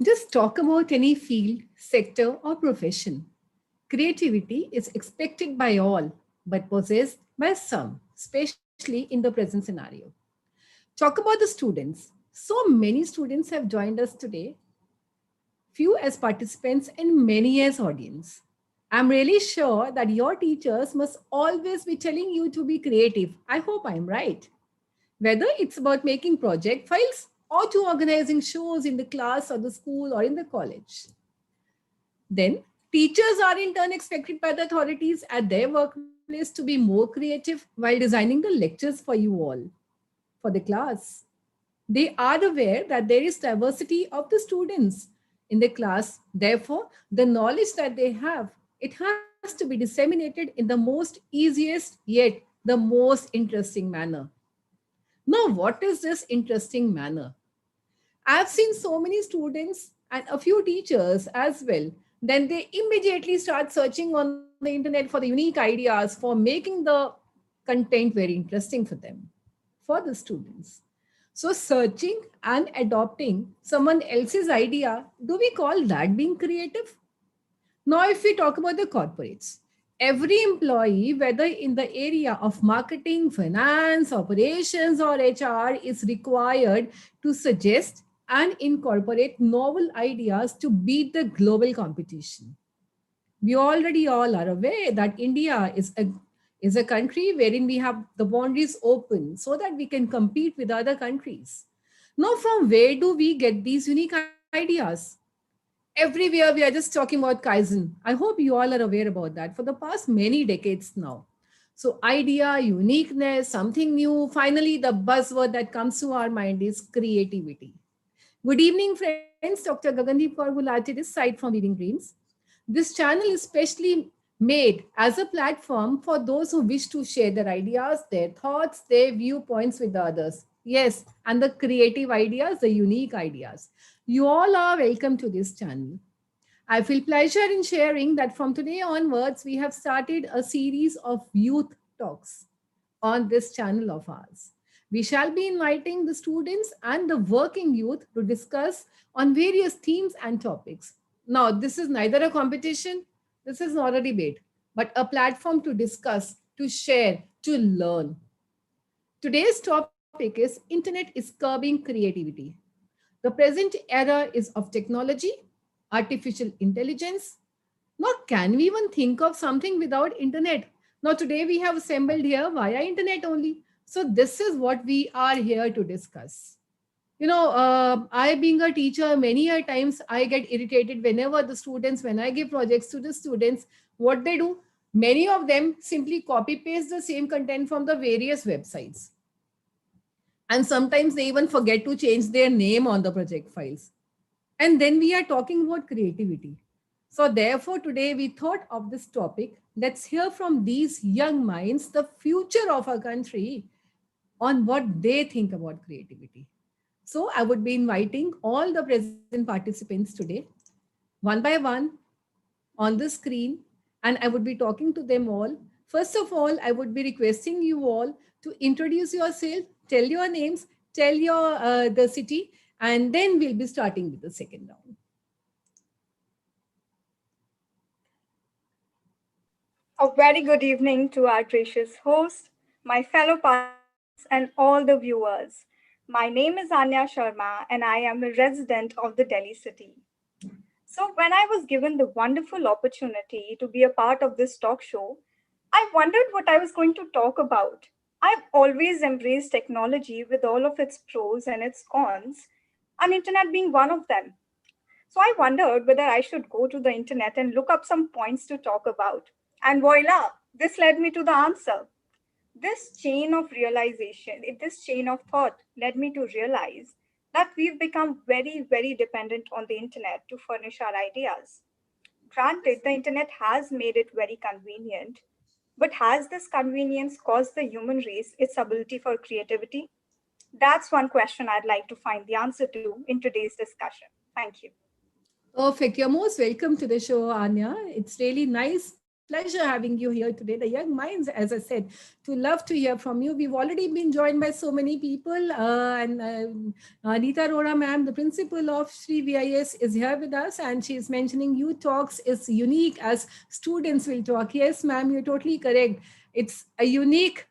Just talk about any field, sector, or profession. Creativity is expected by all, but possessed by some, especially in the present scenario. Talk about the students. So many students have joined us today, few as participants and many as audience. I'm really sure that your teachers must always be telling you to be creative. I hope I'm right. Whether it's about making project files or to organizing shows in the class or the school or in the college. Then, teachers are in turn expected by the authorities at their workplace to be more creative while designing the lectures for you all, for the class. They are aware that there is diversity of the students in the class. Therefore, the knowledge that they have, it has to be disseminated in the most easiest yet the most interesting manner. Now, what is this interesting manner? I've seen so many students and a few teachers as well. Then they immediately start searching on the internet for the unique ideas for making the content very interesting for them, for the students. So, searching and adopting someone else's idea, do we call that being creative? Now, if we talk about the corporates, every employee, whether in the area of marketing, finance, operations, or HR, is required to suggest and incorporate novel ideas to beat the global competition. We already all are aware that India is a country wherein we have the boundaries open so that we can compete with other countries. Now, from where do we get these unique ideas? Everywhere we are just talking about Kaizen. I hope you all are aware about that for the past many decades now. So, idea, uniqueness, something new. Finally, the buzzword that comes to our mind is creativity. Good evening, friends. Dr. Gagandeep Kaur Gulati, this side from Weaving Dreams. This channel is specially made as a platform for those who wish to share their ideas, their thoughts, their viewpoints with the others. Yes, and the creative ideas, the unique ideas. You all are welcome to this channel. I feel pleasure in sharing that from today onwards, we have started a series of youth talks on this channel of ours. We shall be inviting the students and the working youth to discuss on various themes and topics. Now, this is neither a competition, this is not a debate, but a platform to discuss, to share, to learn. Today's topic is Internet is curbing creativity. The present era is of technology, artificial intelligence. Now, can we even think of something without internet? Now, today we have assembled here via internet only. So, this is what we are here to discuss. I being a teacher, many a times I get irritated whenever the students, when I give projects to the students, what they do, many of them simply copy paste the same content from the various websites, and sometimes they even forget to change their name on the project files. And then we are talking about creativity. So, therefore, today we thought of this topic. Let's hear from these young minds, the future of our country, on what they think about creativity. So, I would be inviting all the present participants today, one by one, on the screen, and I would be talking to them all. First of all, I would be requesting you all to introduce yourself, tell your names, tell your the city, and then we'll be starting with the second round. A very good evening to our gracious host, my fellow participants, and all the viewers. My name is Anya Sharma, and I am a resident of the Delhi city. So, when I was given the wonderful opportunity to be a part of this talk show, I wondered what I was going to talk about. I've always embraced technology with all of its pros and its cons, and internet being one of them. So I wondered whether I should go to the internet and look up some points to talk about. And voila, this led me to the answer. This chain of thought led me to realize that we've become very, very dependent on the internet to furnish our ideas. Granted, the internet has made it very convenient, but has this convenience caused the human race its ability for creativity? That's one question I'd like to find the answer to in today's discussion. Thank you. Perfect. You're most welcome to the show, Anya. It's really nice pleasure having you here today. The young minds, as I said, to love to hear from you. We've already been joined by so many people, and Anita Rora, ma'am, the principal of Sri VIS, is here with us, and she is mentioning you talks is unique as students will talk. Yes, ma'am, you're totally correct. It's a unique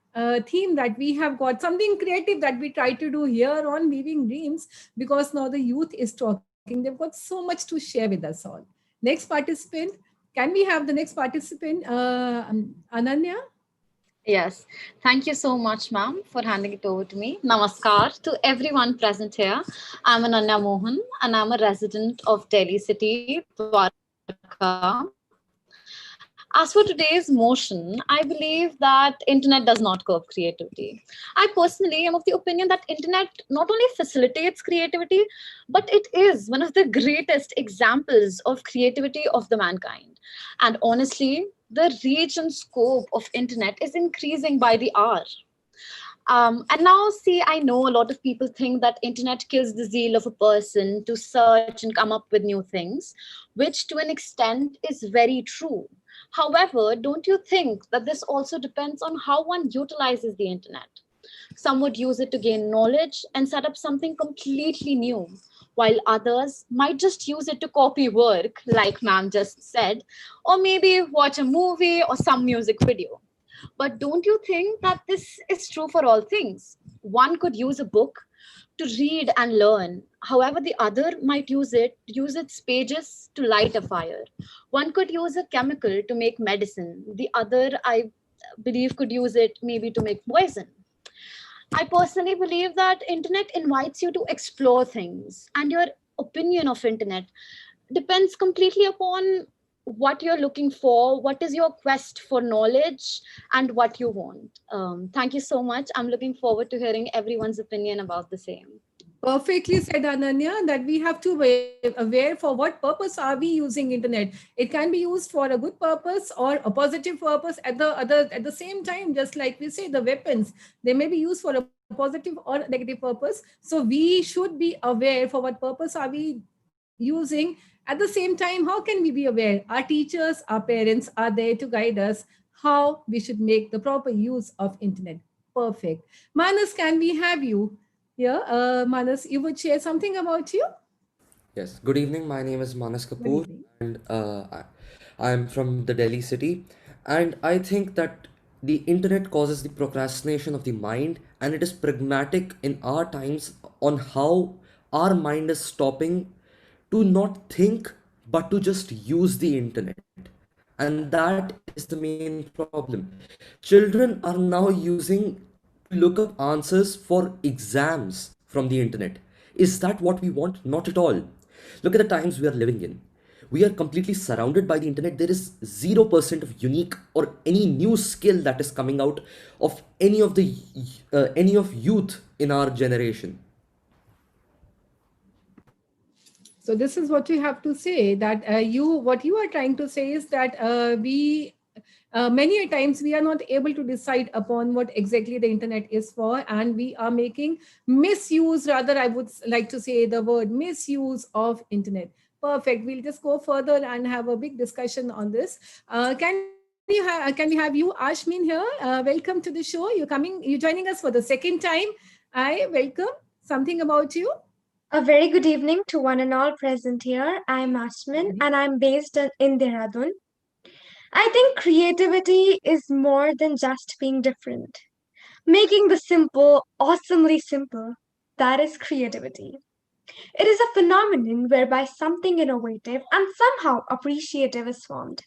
theme that we have got, something creative that we try to do here on Weaving Dreams, because now the youth is talking. They've got so much to share with us all. Next participant, can we have the next participant, Ananya? Yes, thank you so much, ma'am, for handing it over to me. Namaskar to everyone present here. I'm Ananya Mohan, and I'm a resident of Delhi City, Dwarka. As for today's motion, I believe that internet does not curb creativity. I personally am of the opinion that internet not only facilitates creativity, but it is one of the greatest examples of creativity of the mankind. And honestly, the reach and scope of internet is increasing by the hour. And now, see, I know a lot of people think that internet kills the zeal of a person to search and come up with new things, which to an extent is very true. However, don't you think that this also depends on how one utilizes the internet? Some would use it to gain knowledge and set up something completely new, while others might just use it to copy work, like ma'am just said, or maybe watch a movie or some music video. But don't you think that this is true for all things? One could use a book to read and learn. However, the other might use its pages to light a fire. One could use a chemical to make medicine. The other, I believe, could use it maybe to make poison. I personally believe that internet invites you to explore things, and your opinion of internet depends completely upon what you're looking for, what is your quest for knowledge, and what you want. Thank you so much. I'm looking forward to hearing everyone's opinion about the same. Perfectly said, Ananya, that we have to be aware for what purpose are we using internet. It can be used for a good purpose or a positive purpose at the same time. Just like we say, the weapons, they may be used for a positive or negative purpose. So we should be aware for what purpose are we using. At the same time, how can we be aware? Our teachers, our parents are there to guide us how we should make the proper use of internet. Perfect. Manas, can we have you? Yeah, Manas, you would share something about you? Yes, good evening. My name is Manas Good Kapoor, evening. and I'm from the Delhi city. And I think that the internet causes the procrastination of the mind, and it is pragmatic in our times on how our mind is stopping to not think but to just use the internet. And that is the main problem. Children are now using to look up answers for exams from the internet. Is that what we want? Not at all. Look at the times we are living in. We are completely surrounded by the internet. There is 0% of unique or any new skill that is coming out of any of youth in our generation. So this is what you have to say, that what you are trying to say is that we many a times we are not able to decide upon what exactly the internet is for, and we are making misuse, rather I would like to say the word misuse of internet. Perfect. We'll just go further and have a big discussion on this. Can we have you, Ashmin, here? Welcome to the show. You're joining us for the second time. I welcome. Something about you? A very good evening to one and all present here. I'm Asmin and I'm based in Dehradun. I think creativity is more than just being different. Making the simple awesomely simple, that is creativity. It is a phenomenon whereby something innovative and somehow appreciative is formed.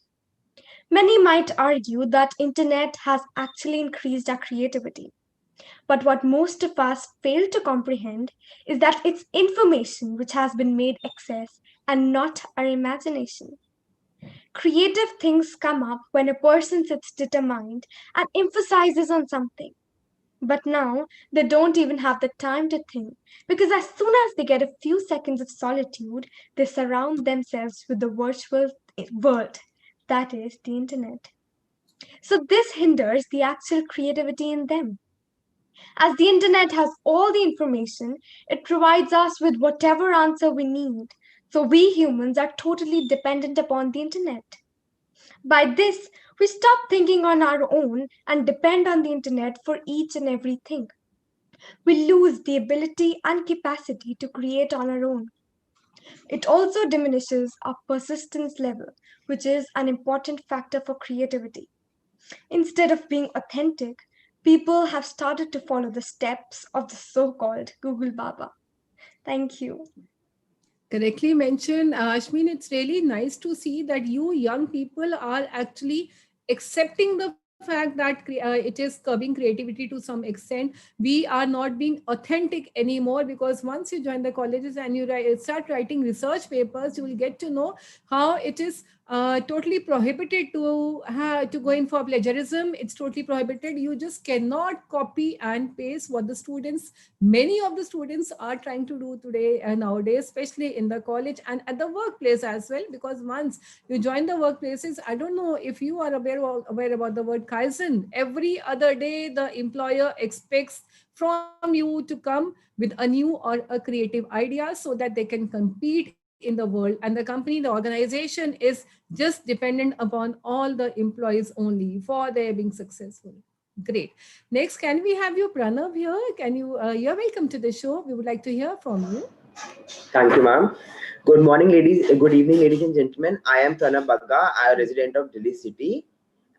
Many might argue that internet has actually increased our creativity. But what most of us fail to comprehend is that it's information which has been made excess and not our imagination. Creative things come up when a person sits determined and emphasizes on something. But now they don't even have the time to think because as soon as they get a few seconds of solitude, they surround themselves with the virtual world, that is, the internet. So this hinders the actual creativity in them. As the internet has all the information, it provides us with whatever answer we need. So we humans are totally dependent upon the internet. By this, we stop thinking on our own and depend on the internet for each and everything. We lose the ability and capacity to create on our own. It also diminishes our persistence level, which is an important factor for creativity. Instead of being authentic, people have started to follow the steps of the so called Google Baba. Thank you. Correctly mentioned, Ashmin. It's really nice to see that you young people are actually accepting the fact that it is curbing creativity to some extent. We are not being authentic anymore, because once you join the colleges and you start writing research papers, you will get to know how it is totally prohibited to go in for plagiarism. It's totally prohibited. You just cannot copy and paste what the students, many of the students are trying to do today and nowadays, especially in the college and at the workplace as well. Because once you join the workplaces, I don't know if you are aware about the word kaizen. Every other day the employer expects from you to come with a new or a creative idea so that they can compete in the world, and the company, the organization is just dependent upon all the employees only for their being successful. Great. Next, can we have you, Pranav, here? Can you? You're welcome to the show. We would like to hear from you. Thank you, ma'am. Good morning, ladies. Good evening, ladies and gentlemen. I am Pranab Bagga. I am a resident of Delhi city.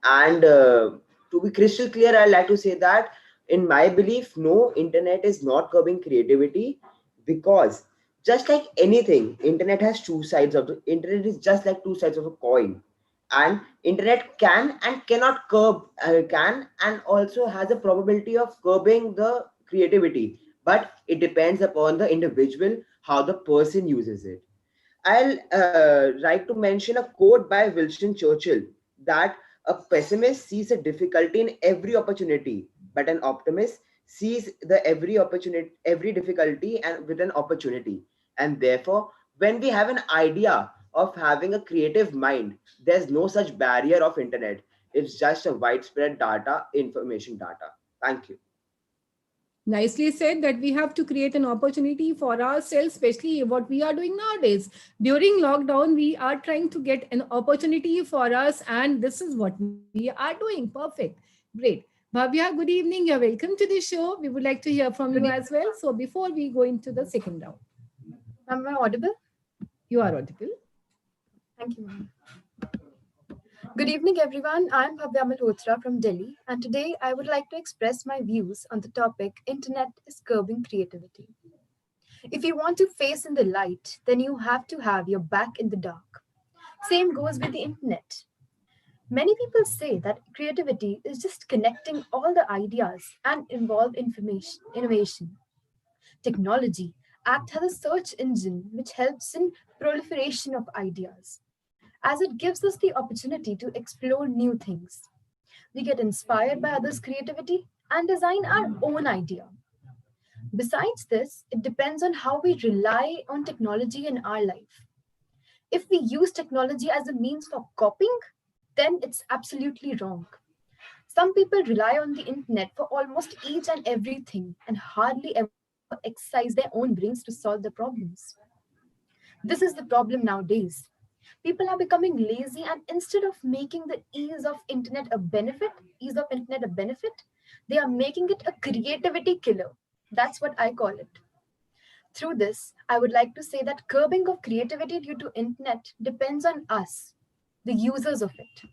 And to be crystal clear, I'd like to say that, in my belief, no, internet is not curbing creativity, because just like anything, internet has two sides of the internet is just like two sides of a coin. And internet can and cannot curb, can and also has a probability of curbing the creativity, but it depends upon the individual, how the person uses it. I'll like to mention a quote by Winston Churchill, that a pessimist sees a difficulty in every opportunity, but an optimist sees the every difficulty and with an opportunity. And therefore, when we have an idea of having a creative mind, there's no such barrier of internet. It's just a widespread data, information data. Thank you. Nicely said that we have to create an opportunity for ourselves, especially what we are doing nowadays. During lockdown, we are trying to get an opportunity for us, and this is what we are doing. Perfect. Great. Bhavya, good evening. You're welcome to the show. We would like to hear from you as well. So before we go into the second round, Am I audible? you are audible. Thank you, ma'am. Good evening, everyone. I'm Bhavya Malhotra from Delhi, and today I would like to express my views on the topic Internet is curbing creativity. If you want to face in the light, then you have to have your back in the dark. Same goes with the Internet. Many people say that creativity is just connecting all the ideas and involve innovation. Technology acts as a search engine which helps in proliferation of ideas, as it gives us the opportunity to explore new things. We get inspired by others' creativity and design our own idea. Besides this, it depends on how we rely on technology in our life. If we use technology as a means for copying, then it's absolutely wrong. Some people rely on the internet for almost each and everything and hardly ever exercise their own brains to solve the problems. This is the problem nowadays. People are becoming lazy, and instead of making the ease of internet a benefit, they are making it a creativity killer. That's what I call it. Through this, I would like to say that curbing of creativity due to internet depends on us, the users of it.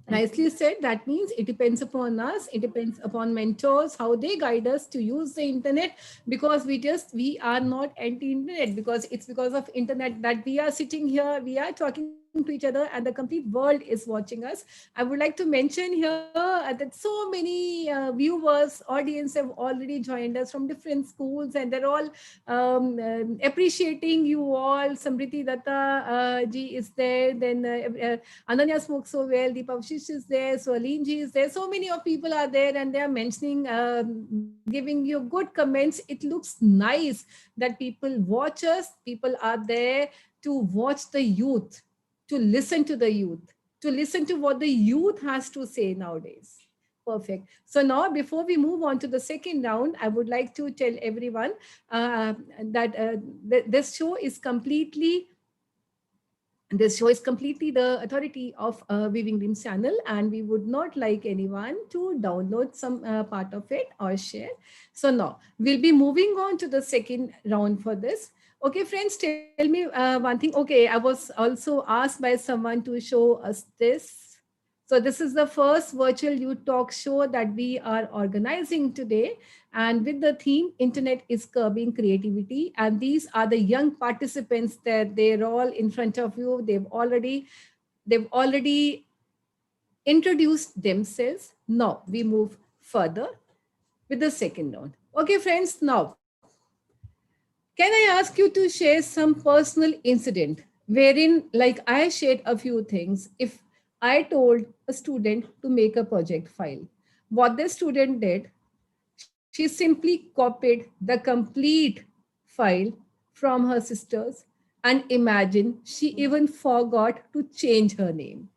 Nicely said. That means it depends upon us. It depends upon mentors, how they guide us to use the internet, because we are not anti-internet, because it's because of internet that we are sitting here, we are talking to each other, and the complete world is watching us. I would like to mention here that so many viewers, audience have already joined us from different schools, and they're all appreciating you all. Samriti Datta ji is there. Then Ananya spoke so well. Deepa Vashish is there. So Aleen ji is there. So many of people are there, and they are mentioning, giving you good comments. It looks nice that people watch us. People are there to watch the youth, to listen to the youth, to listen to what the youth has to say nowadays. Perfect. So now, before we move on to the second round, I would like to tell everyone that this show is completely This show is completely the authority of Weaving Dreams channel, and we would not like anyone to download some part of it or share. So now we'll be moving on to the second round for this. Okay, friends, tell me one thing. Okay, I was also asked by someone to show us this. So this is the first virtual youth talk show that we are organizing today, and with the theme "Internet is Curbing Creativity." And these are the young participants that they're all in front of you. They've already introduced themselves. Now we move further with the second round. Okay, friends. Now, can I ask you to share some personal incident wherein, like, I shared a few things? If I told a student to make a project file, what the student did, she simply copied the complete file from her sisters, and imagine she even forgot to change her name.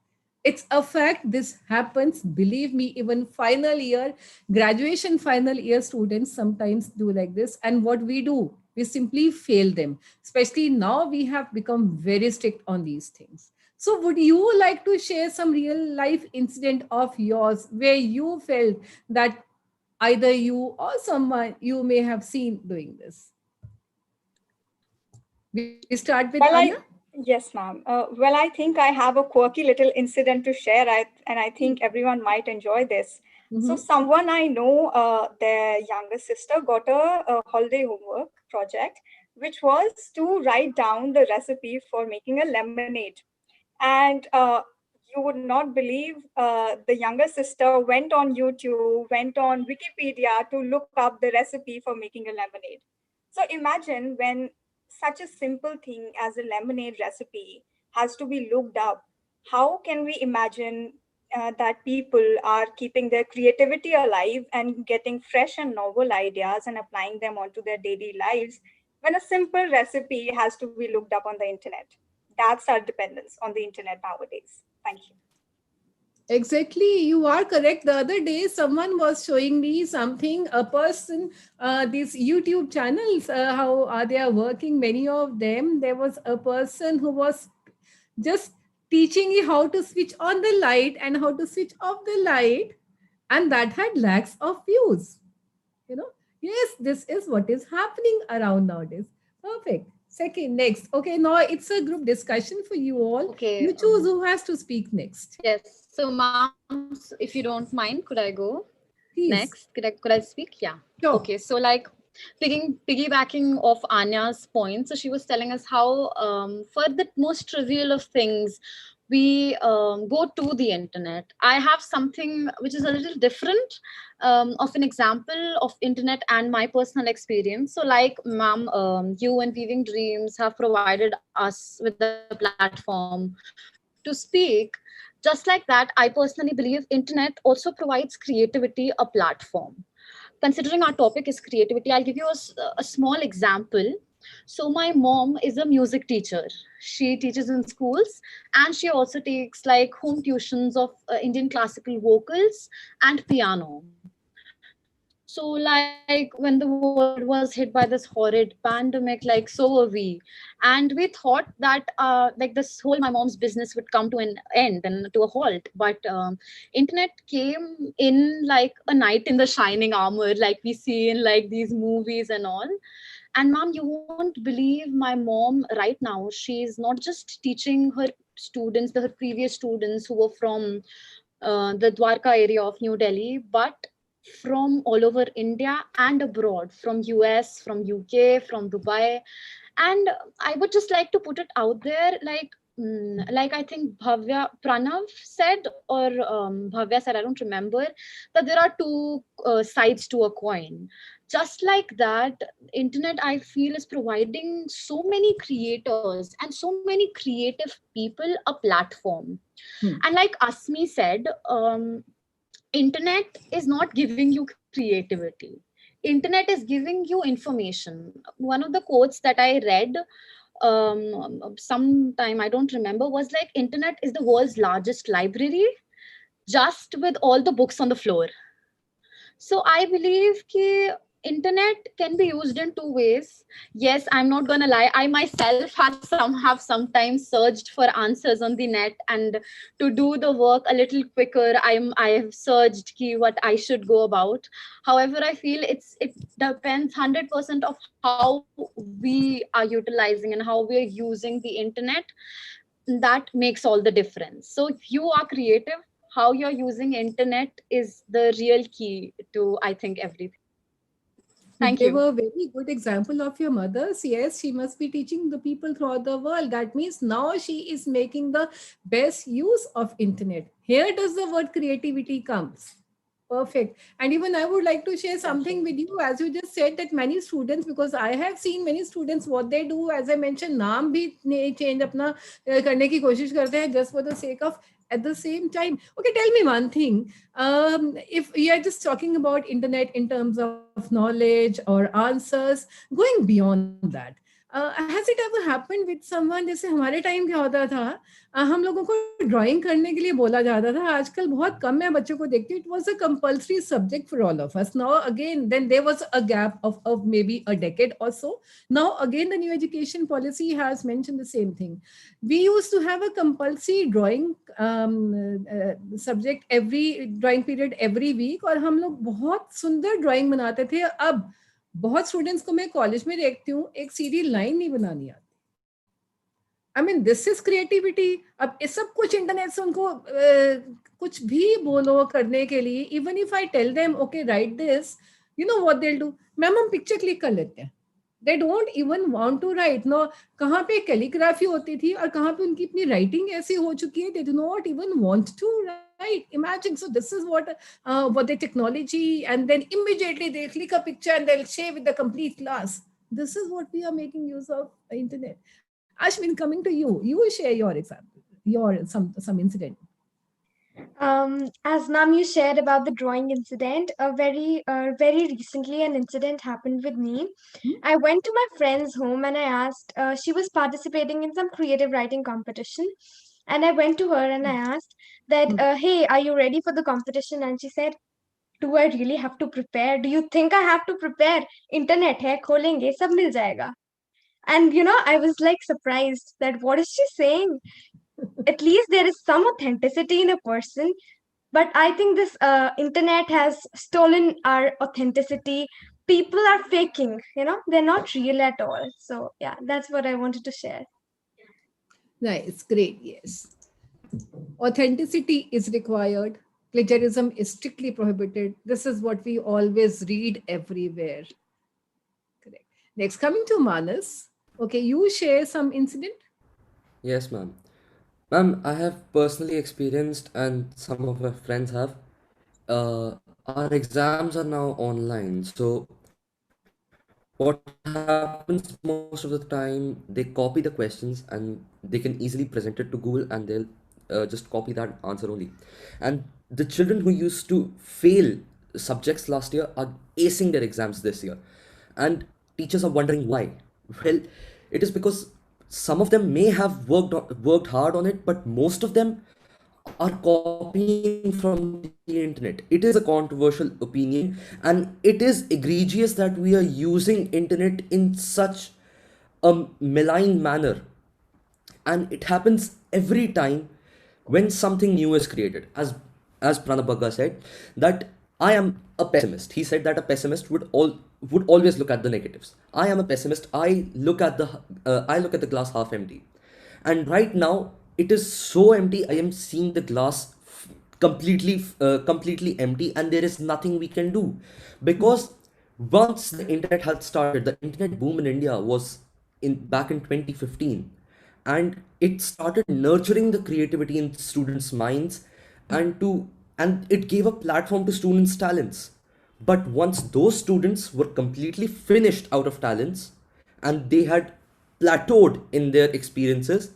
It's a fact, this happens. Believe me, even final year, graduation final year students sometimes do like this. And what we do, we simply fail them. Especially now, we have become very strict on these things. So, would you like to share some real life incident of yours where you felt that either you or someone you may have seen doing this? We start with Well, Anya. yes, ma'am. Well, I think I have a quirky little incident to share, and I think everyone might enjoy this. So, Mhm. someone I know, their younger sister got a holiday homework project, which was to write down the recipe for making a lemonade. And you would not believe, the younger sister went on YouTube, went on Wikipedia to look up the recipe for making a lemonade. So imagine when such a simple thing as a lemonade recipe has to be looked up. How can we imagine that people are keeping their creativity alive and getting fresh and novel ideas and applying them onto their daily lives when a simple recipe has to be looked up on the internet? That's our dependence on the internet nowadays. Thank you. Exactly, you are correct. The other day, someone was showing me something. A person, these YouTube channels, how they are working. Many of them. There was a person who was just teaching you how to switch on the light and how to switch off the light, and that had lakhs of views. You know, yes, this is what is happening around nowadays. Perfect. Second, next. Okay, now it's a group discussion for you all. Okay. You choose who has to speak next. Yes. So, ma'am, if you don't mind, could I go next? Please. Could I speak? Yeah. Okay. Sure. So, like, piggybacking off Anya's point, so she was telling us how, for the most trivial of things, we go to the internet. I have something which is a little different, of an example of internet and my personal experience. So, like, ma'am, you and Weaving Dreams have provided us with a platform to speak. Just like that, I personally believe internet also provides creativity a platform. Considering our topic is creativity, I'll give you a small example. So my mom is a music teacher. She teaches in schools, and she also takes like home tuitions of Indian classical vocals and piano. So like when the world was hit by this horrid pandemic, like so were we, and we thought that like this whole my mom's business would come to an end and to a halt. But internet came in like a knight in the shining armor, like we see in like these movies and all. And ma'am, you won't believe my mom right now, she's not just teaching her students, her previous students who were from the Dwarka area of New Delhi, but from all over India and abroad, from US, from UK, from Dubai. And I would just like to put it out there, like I think Bhavya Pranav said, or Bhavya said, I don't remember, that there are two sides to a coin. Just like that, internet I feel is providing so many creators and so many creative people a platform. Hmm. And like Asmi said, internet is not giving you creativity, internet is giving you information. One of the quotes that I read sometime, I don't remember, was like internet is the world's largest library, just with all the books on the floor. So I believe ki Internet can be used in two ways. Yes, I'm not gonna lie, I myself have sometimes searched for answers on the net, and to do the work a little quicker, I have searched key what I should go about. However, I feel it depends 100% of how we are utilizing and how we are using the internet. That makes all the difference. So if you are creative, how you're using internet is the real key to, I think, everything. You Thank gave you. a very good example of your mother's. Yes, she must be teaching the people throughout the world. That means now she is making the best use of internet. Here does the word creativity comes. Perfect. And even I would like to share something with you, as you just said that many students, because I have seen many students, what they do, as I mentioned, नाम भी change अपना करने की कोशिश करते हैं just for the sake of at the same time. Okay, tell me one thing. If we are just talking about internet in terms of knowledge or answers, going beyond that, has it ever happened with someone? जैसे हमारे time क्या होता था, हम लोगों को drawing करने के लिए बोला जाता था. आजकल बहुत कम मैं बच्चों को देखती हूँ. It was a compulsory subject for all of us. Now again then there was a gap of maybe a decade or so. Now again the new education policy has mentioned the same thing. We used to have a compulsory drawing subject every drawing period every week, और हम लोग बहुत सुंदर drawing बनाते थे. अब बहुत students को मैं कॉलेज में देखती हूँ, एक सीधी लाइन नहीं बनानी आती. I mean this is creativity. अब ये सब कुछ इंटरनेट से उनको कुछ भी बोलो करने के लिए. Even if I tell them okay write this, you know what they will do, ma'am हम पिक्चर क्लिक कर लेते हैं. They don't even want to write. No, कहाँ पे कैलीग्राफी होती थी और कहाँ पे उनकी अपनी राइटिंग ऐसी हो चुकी है, they do not even want to write. Imagine. So this is what the technology, and then immediately they click a picture and they'll share with the complete class. This is what we are making use of the internet. Ashwin, coming to you, you share your example, your some incident. As ma'am, you shared about the drawing incident, very recently an incident happened with me. Hmm? I went to my friend's home and I asked, she was participating in some creative writing competition. And I went to her and I asked that, Hmm. hey, are you ready for the competition? And she said, do I really have to prepare? Do you think I have to prepare? Internet hai, kholenge, sab mil jayega. And I was like surprised that what is she saying? At least there is some authenticity in a person, but I think this internet has stolen our authenticity. People are faking, they're not real at all. So yeah, that's what I wanted to share. Nice, great, yes. Authenticity is required. Plagiarism is strictly prohibited. This is what we always read everywhere. Correct. Next, coming to Manas. Okay, you share some incident. Yes, ma'am. Ma'am, I have personally experienced, and some of my friends have. Our exams are now online, so what happens most of the time, they copy the questions and they can easily present it to Google, and they'll just copy that answer only. And the children who used to fail subjects last year are acing their exams this year. And teachers are wondering why. Well, it is because some of them may have worked hard on it, but most of them are copying from the internet. It is a controversial opinion, and it is egregious that we are using internet in such a malign manner. And it happens every time when something new is created. As Pranab Bagga said, that I am a pessimist. He said that a pessimist would always look at the negatives. I am a pessimist. I look at the glass half empty. And right now it is so empty. I am seeing the glass completely empty, and there is nothing we can do, because once the internet had started, the internet boom in India was in back in 2015, and it started nurturing the creativity in students' minds, and it gave a platform to students' talents. But once those students were completely finished out of talents and they had plateaued in their experiences,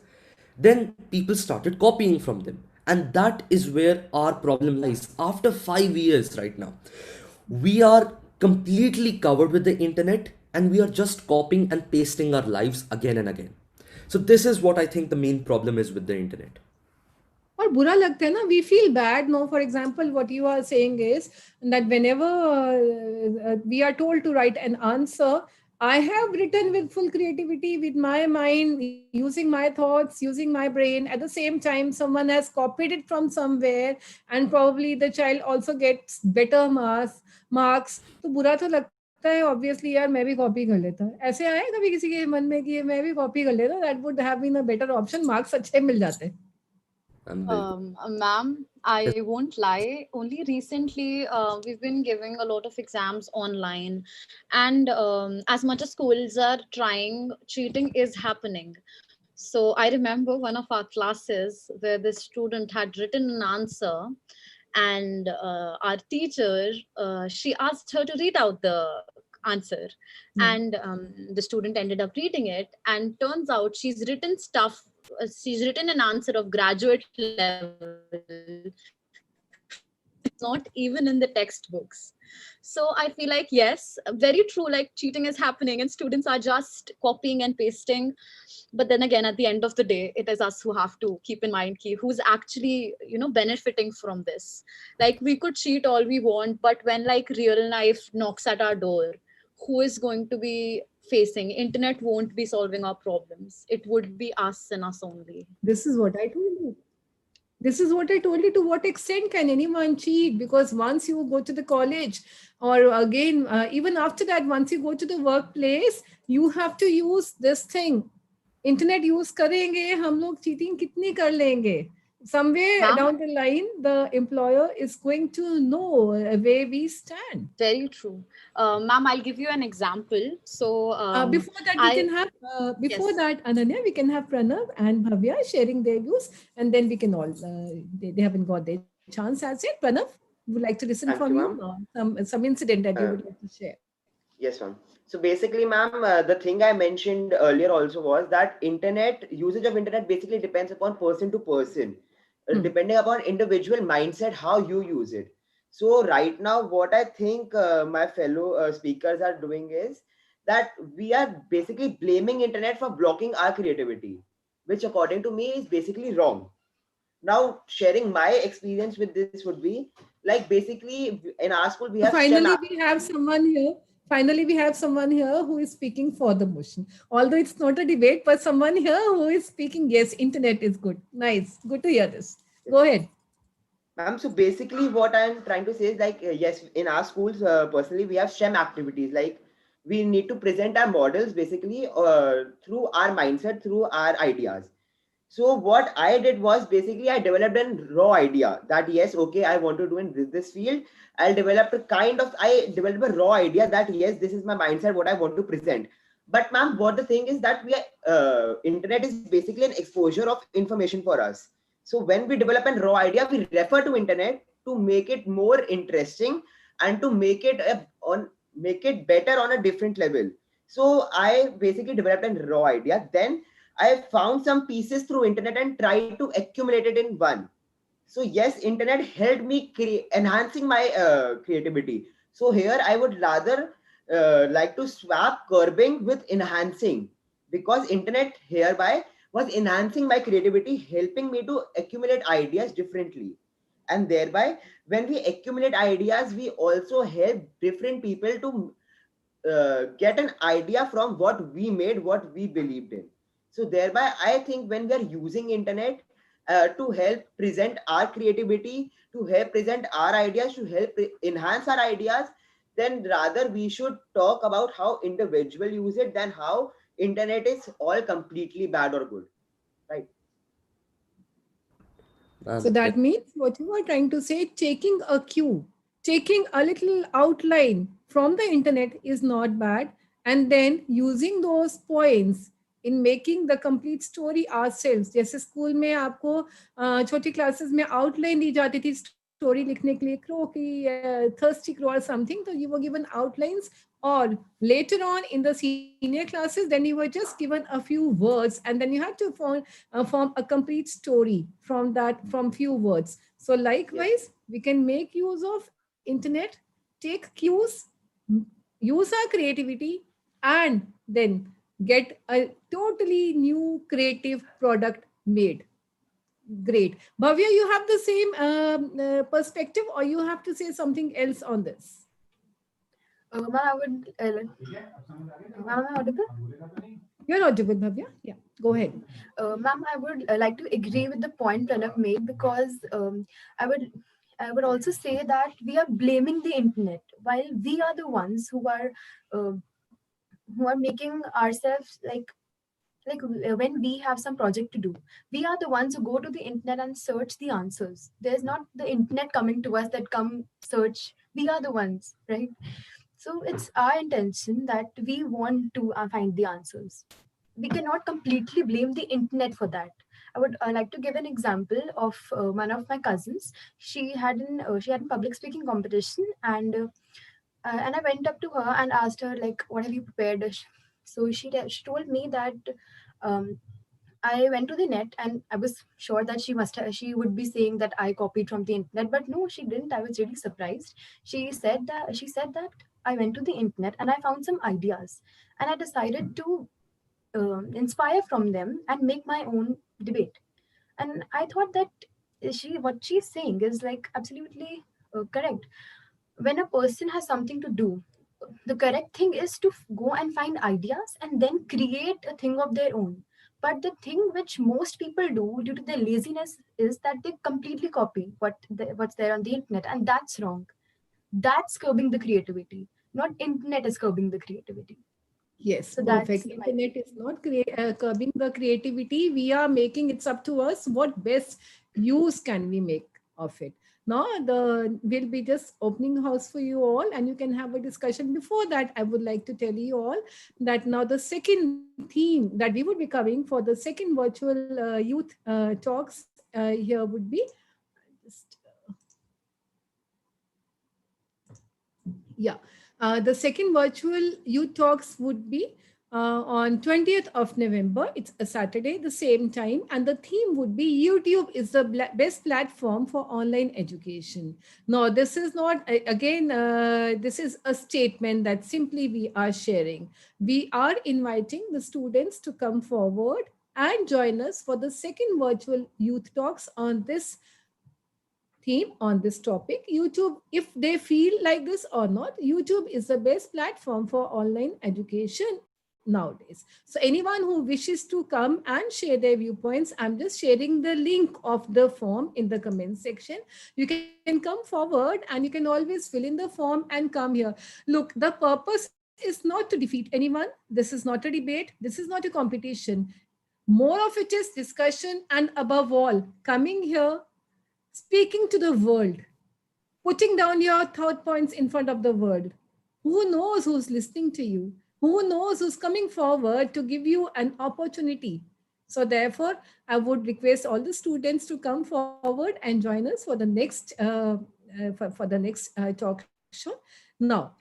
then people started copying from them. And that is where our problem lies. After 5 years, right now, we are completely covered with the internet, and we are just copying and pasting our lives again and again. So, this is what I think the main problem is with the internet. और बुरा लगता है ना, we feel bad. No, for example, what you are saying is that whenever we are told to write an answer, I have written with full creativity, with my mind, using my thoughts, using my brain. At the same time, someone has copied it from somewhere, and probably the child also gets better marks. तो बुरा तो लगता है obviously, यार मैं भी copy कर लेता. ऐसे आया कभी किसी के मन में कि मैं भी कॉपी कर लेता, that would have been a better option, marks अच्छे मिल जाते. बिल्कुल. Ma'am, I won't lie. Only recently, we've been giving a lot of exams online, and as much as schools are trying, cheating is happening. So I remember one of our classes where this student had written an answer, and our teacher, she asked her to read out the answer, and the student ended up reading it, and turns out she's written an answer of graduate level, not even in the textbooks. So I feel like, yes, very true, like cheating is happening and students are just copying and pasting. But then again, at the end of the day, it is us who have to keep in mind who's actually, benefiting from this. Like, we could cheat all we want, but when like real life knocks at our door, who is going to be facing? Internet won't be solving our problems. It would be us and us only. This is what I told you. This is what I told you. To what extent can anyone cheat? Because once you go to the college, or again, even after that, once you go to the workplace, you have to use this thing. Internet use करेंगे, हम लोग cheating कितनी कर लेंगे? Somewhere Ma'am, down the line, the employer is going to know where we stand. very true. Ma'am, I'll give you an example. So, Before that, we I, can have before yes, that, Ananya, we can have Pranav and Bhavya sharing their views, and then we can all they haven't got their chance as yet. Pranav, would like to listen from Thank you, you, ma'am. some incident that you would Uh, like to share. Yes, ma'am. So basically, ma'am, the thing I mentioned earlier also was that internet usage of internet basically depends upon person to person, depending upon individual mindset, how you use it. So right now, what I think my fellow speakers are doing is that we are basically blaming internet for blocking our creativity, which according to me is basically wrong. Now, sharing my experience with this would be like basically in our school we So have STEM. finally, we have someone here. Finally, we have someone here who is speaking for the motion. Although it's not a debate, but someone here who is speaking. Yes, internet is good. Nice. Good to hear this. Go ahead. Ma'am, so basically what I'm trying to say is like, yes, in our schools, personally, we have STEM activities. Like we need to present our models basically through our mindset, through our ideas. So what I did was basically I developed a raw idea that yes, okay, I want to do in this field. I developed a raw idea that yes, this is my mindset, what I want to present. But ma'am, what the thing is that internet is basically an exposure of information for us. So when we develop a raw idea, we refer to internet to make it more interesting and to make it make it better on a different level. So I basically developed a raw idea. Then I found some pieces through internet and tried to accumulate it in one. So yes, internet helped me enhancing my creativity. So here I would rather like to swap curbing with enhancing, because internet hereby was enhancing my creativity, helping me to accumulate ideas differently. And thereby, when we accumulate ideas, we also help different people to get an idea from what we made, what we believed in. So thereby, I think when we are using internet to help present our creativity, to help present our ideas, to help enhance our ideas, then rather we should talk about how individual use it than how internet is all completely bad or good, right? So Ma'am, that means what you are trying to say, taking a cue, taking a little outline from the internet is not bad, and then using those points in making the complete story ourselves. जैसे school में आपको छोटी classes में outline दी जाती थी story लिखने के लिए, क्रो की thirsty crow or something, so you were given outlines, or later on in the senior classes, then you were just given a few words, and then you had to form a complete story from few words. So Yes. likewise, we can make use of internet, take cues, use our creativity, and then get a totally new creative product made. Great. Bhavya, you have the same perspective, or you have to say something else on this? Ma'am, I would. Ma'am, am I audible? You're audible, Bhavya. Yeah, go ahead. Ma'am, I would like to agree with the point Pranav made, because I would I would also say that we are blaming the internet while we are the ones uh, who are making ourselves when we have some project to do, we are the ones who go to the internet and search the answers. There's not the internet coming to us that come search. We are the ones, right? So it's our intention that we want to find the answers. We cannot completely blame the internet for that. I would like to give an example of one of my cousins. She had a public speaking competition, and I went up to her and asked her, like, what have you prepared? So she told me that um, I went to the net, and I was sure that she would be saying that I copied from the internet, but no, she didn't. I was really surprised. She said that I went to the internet and I found some ideas, and I decided to inspire from them and make my own debate. And I thought that what she's saying is like absolutely correct. When a person has something to do, the correct thing is to go and find ideas and then create a thing of their own. But the thing which most people do due to their laziness is that they completely copy what's there on the internet, and that's wrong. That's curbing the creativity. Not internet is curbing the creativity. Yes, So perfect. that's my Internet is not curbing the creativity. We are making it's up to us. What best use can we make of it? Now, we'll be just opening house for you all, and you can have a discussion. Before that, I would like to tell you all that now the second theme that we would be covering for the second virtual youth talks here would be just yeah. The second virtual youth talks would be on 20th of November. It's a Saturday, the same time. And the theme would be YouTube is the best platform for online education. No, this is not, again, this is a statement that simply we are sharing. We are inviting the students to come forward and join us for the second virtual youth talks on this theme, on this topic. YouTube, if they feel like this or not, YouTube is the best platform for online education nowadays. So anyone who wishes to come and share their viewpoints, I'm just sharing the link of the form in the comment section. You can come forward and you can always fill in the form and come here. Look, the purpose is not to defeat anyone. This is not a debate, this is not a competition. More of it is discussion, and above all, coming here, speaking to the world, putting down your thought points in front of the world. Who knows who's listening to you? Who knows who's coming forward to give you an opportunity? So, therefore, I would request all the students to come forward and join us for the next for the next talk show. Now,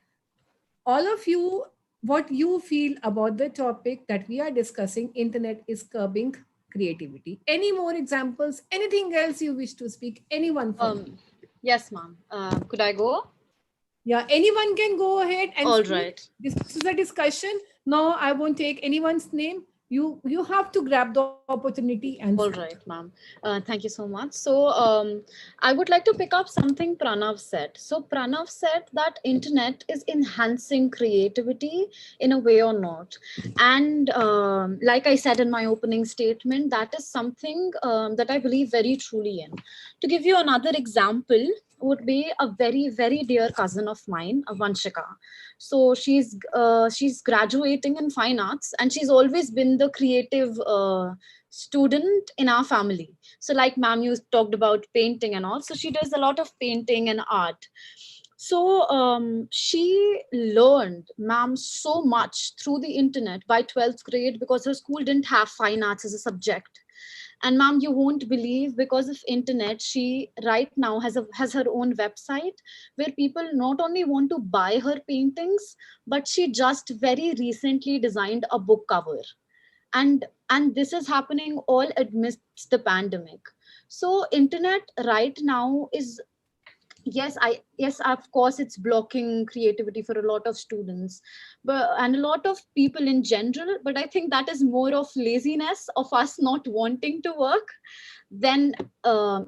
all of you, what you feel about the topic that we are discussing, internet is curbing creativity. Any more examples? Anything else you wish to speak? Anyone from you? Yes, ma'am. Could I go? Yeah, anyone can go ahead and All speak. right. This is a discussion. Now I won't take anyone's name. You have to grab the opportunity and All speak. right, ma'am. Thank you so much. So, I would like to pick up something Pranav said. So, Pranav said that internet is enhancing creativity in a way or not. And like I said in my opening statement, that is something that I believe very truly in. To give you another example, would be a very very dear cousin of mine, Vanshika. So she's graduating in fine arts, and she's always been the creative student in our family. So like ma'am, you talked about painting and all, so she does a lot of painting and art. So she learned ma'am so much through the internet by 12th grade, because her school didn't have fine arts as a subject. And ma'am, you won't believe, because of internet, she right now has her own website where people not only want to buy her paintings, but she just very recently designed a book cover. And this is happening all amidst the pandemic. So internet right now is Yes, of course it's blocking creativity for a lot of students, but and a lot of people in general, but I think that is more of laziness of us not wanting to work than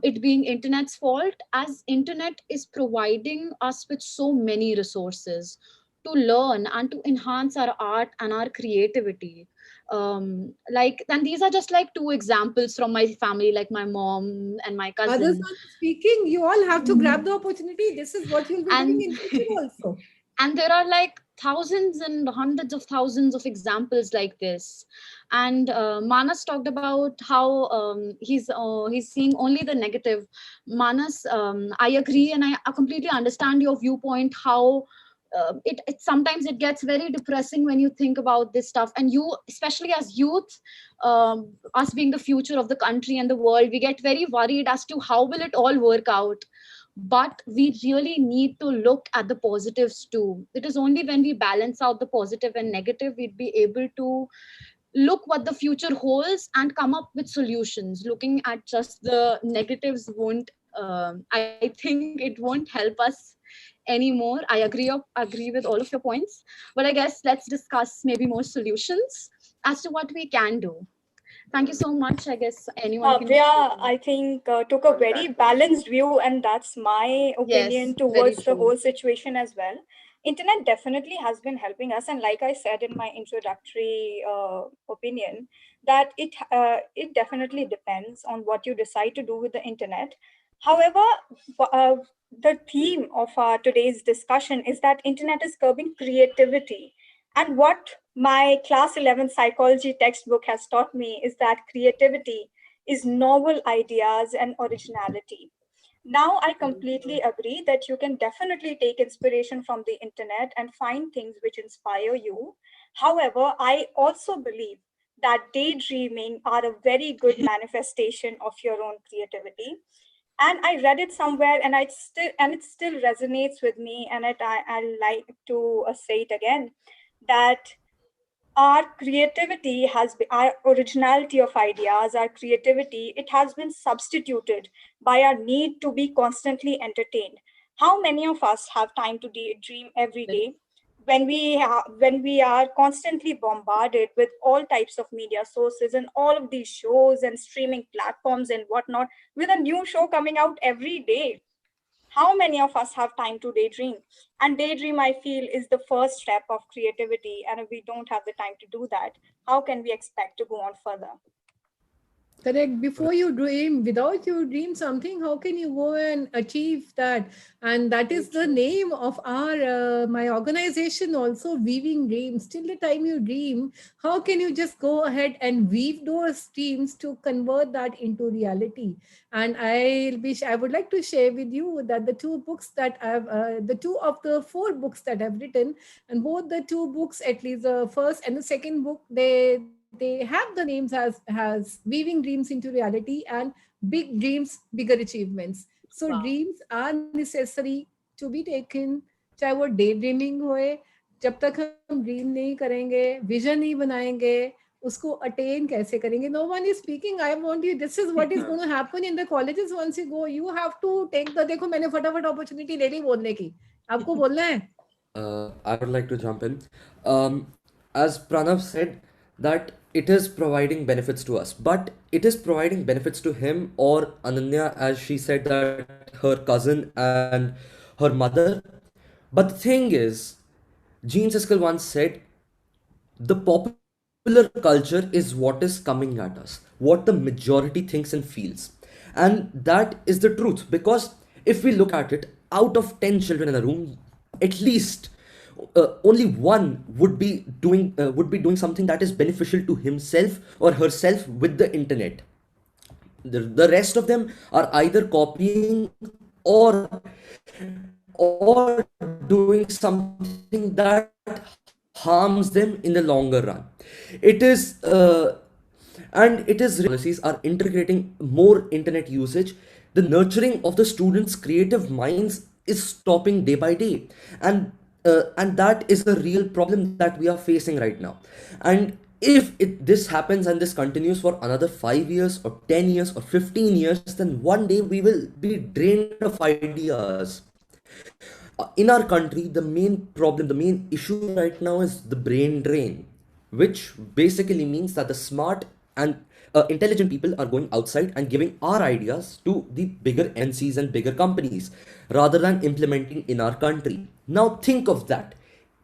it being internet's fault, as internet is providing us with so many resources to learn and to enhance our art and our creativity. Like, and these are just like two examples from my family, like my mom and my Others cousin. are speaking. You all have to grab the opportunity. This is what you'll be doing And in future also. and there are like thousands and hundreds of thousands of examples like this. And Manas talked about how he's seeing only the negative. Manas, I agree, and I completely understand your viewpoint, how it sometimes it gets very depressing when you think about this stuff, and you, especially as youth, us being the future of the country and the world, we get very worried as to how will it all work out. But we really need to look at the positives too. It is only when we balance out the positive and negative we'd be able to look what the future holds and come up with solutions. Looking at just the negatives won't, I think it won't help us anymore. I agree with all of your points, but I guess let's discuss maybe more solutions as to what we can do. Thank you so much. I guess anyone can. Bhavya, I think, took a On very that. balanced view, and that's my opinion Yes, very towards the true. whole situation as well. Internet definitely has been helping us, and like I said in my introductory opinion, that it definitely depends on what you decide to do with the internet. However, the theme of our today's discussion is that internet is curbing creativity, and what my class 11 psychology textbook has taught me is that creativity is novel ideas and originality. Now, I completely agree that you can definitely take inspiration from the internet and find things which inspire you. However, I also believe that daydreaming are a very good manifestation of your own creativity. And I read it somewhere, and it still resonates with me, and I like to say it again, that our creativity has been, our originality of ideas, our creativity, it has been substituted by our need to be constantly entertained. How many of us have time to daydream every day when when we are constantly bombarded with all types of media sources and all of these shows and streaming platforms and whatnot, with a new show coming out every day? How many of us have time to daydream? And daydream, I feel, is the first step of creativity. And if we don't have the time to do that, how can we expect to go on further? Correct. Before you dream, without you dream something, how can you go and achieve that? And that Very is the true. name of our my organization also, weaving dreams. Till the time you dream, how can you just go ahead and weave those dreams to convert that into reality? And I would like to share with you that the two books that I've the two of the four books that I've written, and both the two books, at least the first and the second book, they have the names as weaving dreams into reality and big dreams, bigger achievements. So Wow. dreams are necessary to be taken, चाहे वो day dreaming होए, जब तक हम dream नहीं करेंगे, vision नहीं बनाएंगे, उसको अटेन कैसे करेंगे? No one is speaking. I want you, this is what is going to happen in the colleges once you go. You have to take the, देखो मैंने फटाफट अपॉर्चुनिटी ले ली बोलने की, आपको बोलना है. I would like to jump in. As Pranav said, that it is providing benefits to us, but it is providing benefits to him or Ananya, as she said, that her cousin and her mother. But the thing is, Gene Siskel once said, the popular culture is what is coming at us, what the majority thinks and feels. And that is the truth, because if we look at it, out of 10 children in a room, at least only one would be doing something that is beneficial to himself or herself with the internet. The rest of them are either copying or doing something that harms them in the longer run. It is and it is policies are integrating more internet usage. The nurturing of the students creative minds is stopping day by day, and that is a real problem that we are facing right now. And This happens and this continues for another 5 years or 10 years or 15 years, then one day we will be drained of ideas. In our country, the main problem, the main issue right now is the brain drain, which basically means that the smart and intelligent people are going outside and giving our ideas to the bigger MNCs and bigger companies rather than implementing in our country. Now think of that.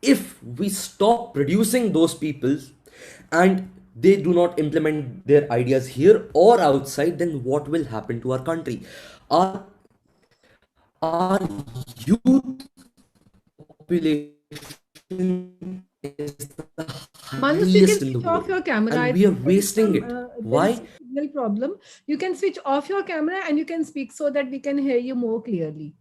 If we stop producing those people and they do not implement their ideas here or outside, then what will happen to our country? Our youth population is the Manus, highest you in can the switch world off your camera. and I we are think wasting it. there is Why? some signal problem. You can switch off your camera and you can speak so that we can hear you more clearly.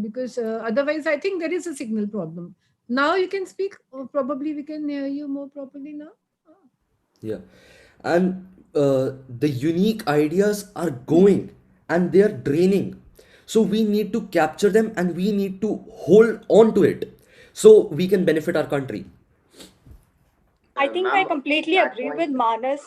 Because otherwise, I think there is a signal problem. Now you can speak. Probably we can hear you more properly now. Yeah. And the unique ideas are Hmm. going and they are draining. So we need to capture them and we need to hold on to it so we can benefit our country. I think I Ma'am, completely that agree point. with Manas.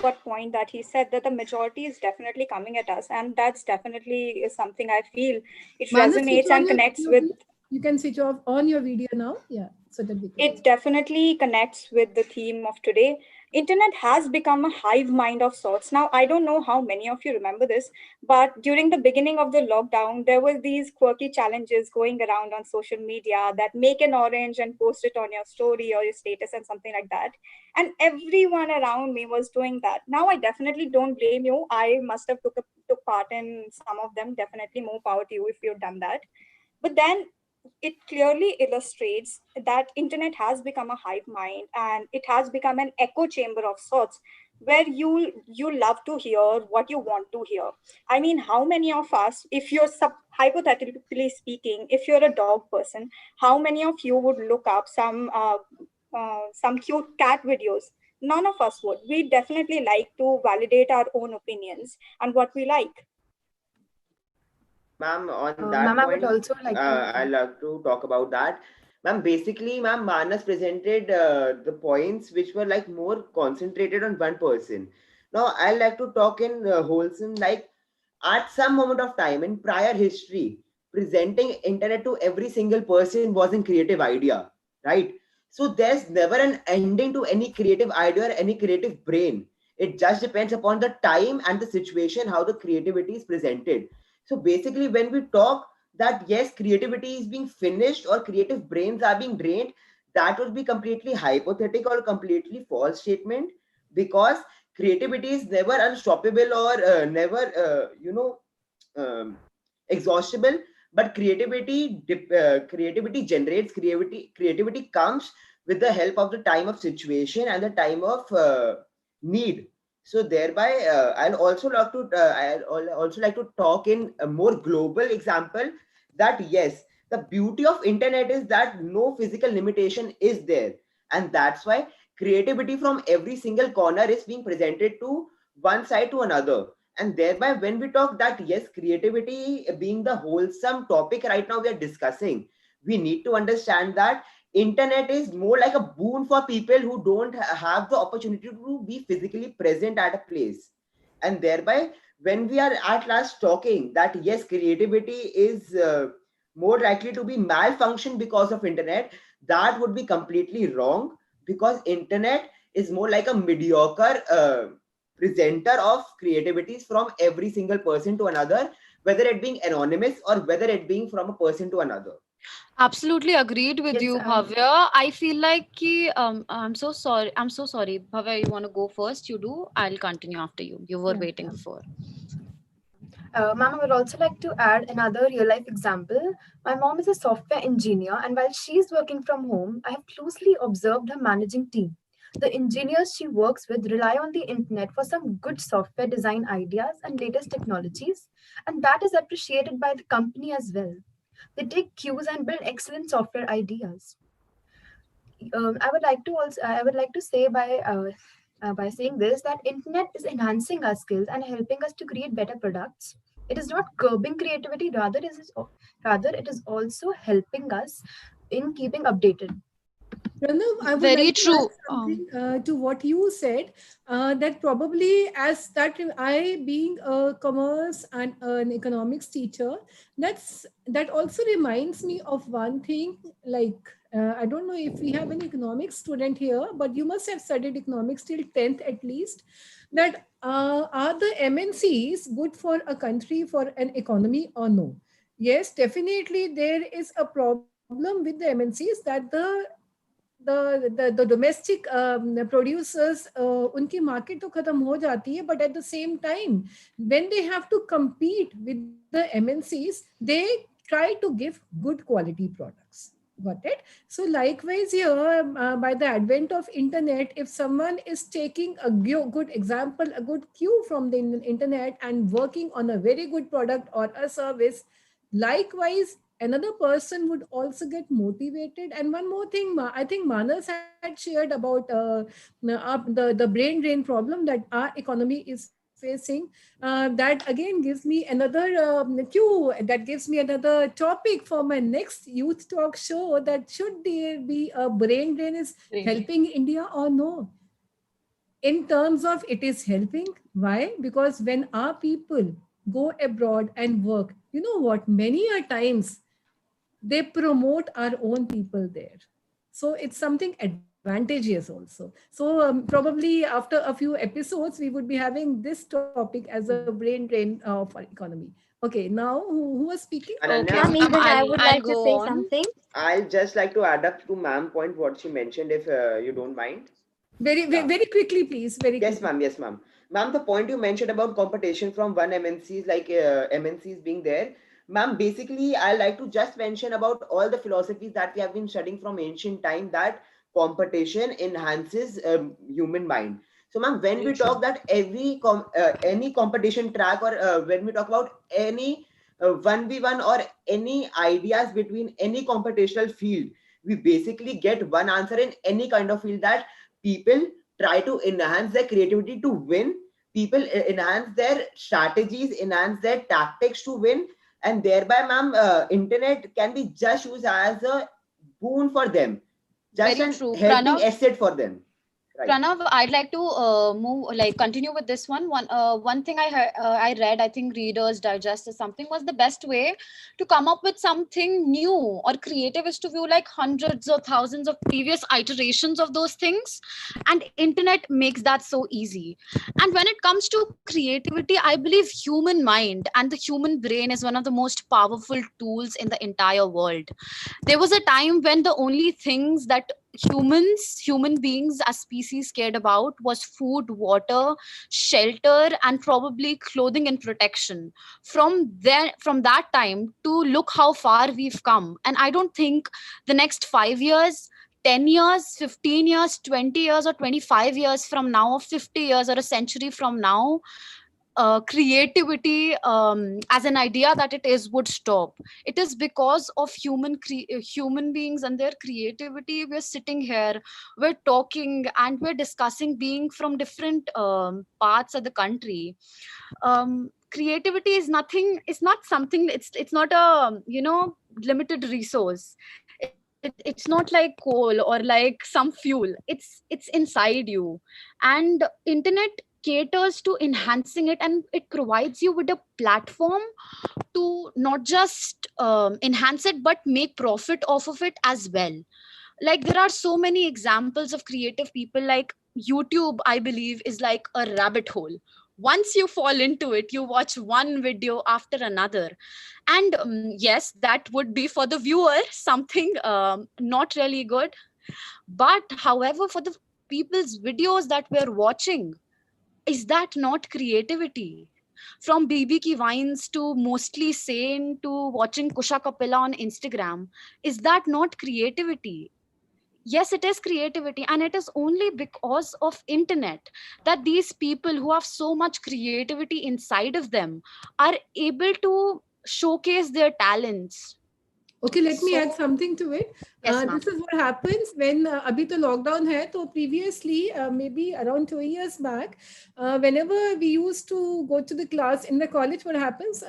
What point that he said that the majority is definitely coming at us, and that's definitely is something I feel it Manus, switch resonates on and your connects video, with. please. You can switch off on your video now. Yeah, so that we can hear. It definitely connects with the theme of today. Internet has become a hive mind of sorts. Now, I don't know how many of you remember this, but during the beginning of the lockdown, there were these quirky challenges going around on social media that make an orange and post it on your story or your status and something like that. And everyone around me was doing that. Now, I definitely don't blame you. I must have took part in some of them. Definitely more power to you if you've done that. But then it clearly illustrates that internet has become a hive mind and it has become an echo chamber of sorts where you love to hear what you want to hear. I mean, how many of us, if you're hypothetically speaking, if you're a dog person, how many of you would look up some cute cat videos? None of us would. We definitely like to validate our own opinions and what we like. Ma'am, on Ma'am, that I would point, also like to. I'd like to talk about that. Ma'am, basically, ma'am, Manas presented the points which were like more concentrated on one person. Now, I'd like to talk in wholesome, like at some moment of time in prior history, presenting internet to every single person was a creative idea, right? So there's never an ending to any creative idea or any creative brain. It just depends upon the time and the situation how the creativity is presented. So basically, when we talk that yes, creativity is being finished or creative brains are being drained, that would be completely hypothetical or completely false statement, because creativity is never unstoppable or never um, exhaustible. But creativity generates creativity comes with the help of the time of situation and the time of need. So thereby I'll also like to talk in a more global example, that yes, the beauty of internet is that no physical limitation is there, and that's why creativity from every single corner is being presented to one side to another. And thereby when we talk that yes, creativity being the wholesome topic right now we are discussing, we need to understand that internet is more like a boon for people who don't have the opportunity to be physically present at a place. And thereby when we are at last talking that yes, creativity is more likely to be malfunction because of internet, that would be completely wrong, because internet is more like a mediocre presenter of creativities from every single person to another, whether it being anonymous or whether it being from a person to another. Absolutely agreed with Yes, you, Bhavya. I feel like I'm so sorry. I'm so sorry. Bhavya, you want to go first? You do. I'll continue after you. You were yeah. waiting before. Ma'am, I would also like to add another real life example. My mom is a software engineer, and while she's working from home, I have closely observed her managing team. The engineers she works with rely on the internet for some good software design ideas and latest technologies, and that is appreciated by the company as well. They take cues and build excellent software ideas. I would like to say by saying this that internet is enhancing our skills and helping us to create better products. It is not curbing creativity, rather it is also helping us in keeping updated. Pranav, I would Very like to add true. something to what you said. That probably, as that I being a commerce and an economics teacher, that also reminds me of one thing. Like I don't know if we have an economics student here, but you must have studied economics till 10th at least. That are the MNCs good for a country, for an economy, or no? Yes, definitely there is a problem with the MNCs that the domestic producers उनकी market तो खत्म हो जाती है, but at the same time when they have to compete with the MNCs, they try to give good quality products. Got it? So likewise here, by the advent of internet, if someone is taking a good example, a good cue from the internet and working on a very good product or a service, likewise another person would also get motivated. And one more thing, I think Manas had shared about the brain drain problem that our economy is facing. That again gives me another cue, that gives me another topic for my next youth talk show, that should there be a brain drain is helping India or no? In terms of it is helping. Why? Because when our people go abroad and work, you know what, many a times they promote our own people there. So it's something advantageous also. So probably after a few episodes we would be having this topic as a brain drain of our economy. Okay, now who was speaking? Okay, Ananya, Ma'am, ma'am, even I would I'll like to go say on. something. I'll just like to add up to ma'am point what she mentioned, if you don't mind. Yeah. Very quickly, please, very Yes, quickly. ma'am. Yes, ma'am. Ma'am, the point you mentioned about competition from one MNCs, like MNCs being there, ma'am. Basically, I like to just mention about all the philosophies that we have been studying from ancient time, that competition enhances human mind. So, ma'am, when Very we true. talk that any competition track, or when we talk about any 1v1 or any ideas between any computational field, we basically get one answer in any kind of field, that people try to enhance their creativity to win. People enhance their strategies, enhance their tactics to win, and thereby, ma'am, internet can be just used as a boon for them, just Very an true. helping asset for them. Right. Pranav, I'd like to continue with this one. One thing I read, I think Reader's Digest or something, was the best way to come up with something new or creative is to view like hundreds or thousands of previous iterations of those things, and internet makes that so easy. And when it comes to creativity, I believe human mind and the human brain is one of the most powerful tools in the entire world. There was a time when the only things that human beings as species cared about was food, water, shelter, and probably clothing and protection. From that time to look how far we've come, and I don't think the next 5 years, 10 years, 15 years, 20 years, or 25 years from now, or 50 years, or a century from now, creativity as an idea that it is would stop. It is because of human beings and their creativity we're sitting here, we're talking, and we're discussing, being from different parts of the country. Creativity is nothing, it's not something, it's not a limited resource. It's not like coal or like some fuel. It's inside you. And internet caters to enhancing it, and it provides you with a platform to not just enhance it but make profit off of it as well. Like there are so many examples of creative people. Like YouTube, I believe, is like a rabbit hole. Once you fall into it, you watch one video after another. And yes, that would be for the viewer something not really good. But however, for the people's videos that we're watching, is that not creativity? From BB Ki Vines to mostly sane to watching Kusha Kapila on Instagram, is that not creativity? Yes, it is creativity, and it is only because of internet that these people who have so much creativity inside of them are able to showcase their talents. Okay, let me So add something to it. yes, This ma'am. is what happens when अभी तो lockdown है, तो previously maybe around 2 years back, whenever we used to go to the class in the college, what happens?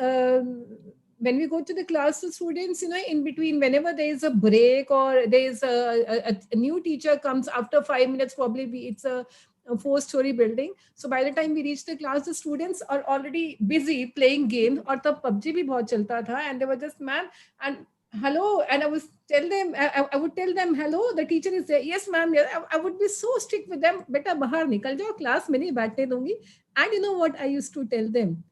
when we go to the class, the students, in between, whenever there is a break or there is a new teacher comes after 5 minutes, probably it's a four-story building. So by the time we reach the class, the students are already busy playing games. Or the PUBG bhi bahut chalta tha, and they were just, ma'am, and hello, and I would tell them, hello, the teacher is there. Yes, ma'am. Yes. I would be so strict with them. Beta bahar nikal jao, class mein nahi baithne dungi. And you know what I used to tell them?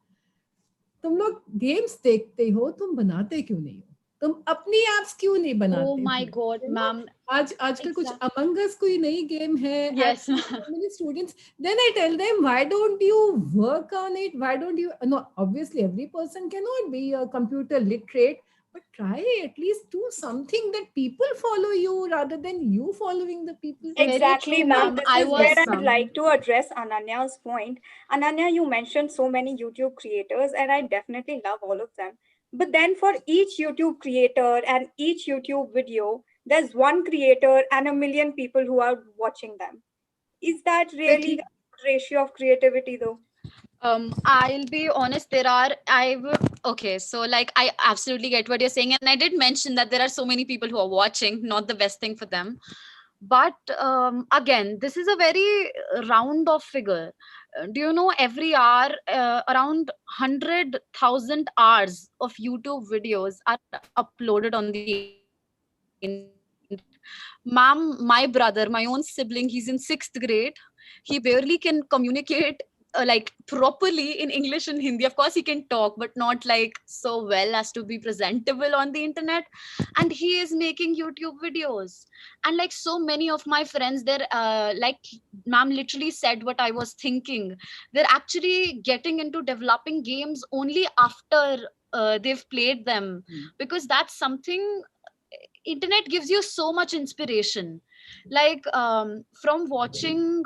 तुम लोग games देखते हो, तुम बनाते क्यों नहीं हो? तुम अपनी एप्स क्यों नहीं Oh बनाते my हो? God, ma'am. आजकल कुछ Exactly. Among Us कोई नई गेम है, Yes, and so many students. Then I tell them, why don't you work on it? Why don't you? No, obviously every person cannot be a computer literate, but try at least do something that people follow you rather than you following the people. very Exactly, true, ma'am. ma'am. This I is where was, I'd like to address Ananya's point. Ananya, you mentioned so many YouTube creators, and I definitely love all of them. But then, for each YouTube creator and each YouTube video, there's one creator and a million people who are watching them. Is that really Exactly. a ratio of creativity, though? I'll be honest, okay, so like I absolutely get what you're saying, and I did mention that there are so many people who are watching, not the best thing for them. But again, this is a very round off figure. Do you know every hour around 100,000 hours of YouTube videos are uploaded on the internet? Ma'am, my brother, my own sibling, he's in 6th grade. He barely can communicate properly in English and Hindi. Of course, he can talk, but not like so well as to be presentable on the internet. And he is making YouTube videos. And like so many of my friends, they're like ma'am literally said what I was thinking. They're actually getting into developing games only after they've played them, because that's something internet gives you so much inspiration. Like from watching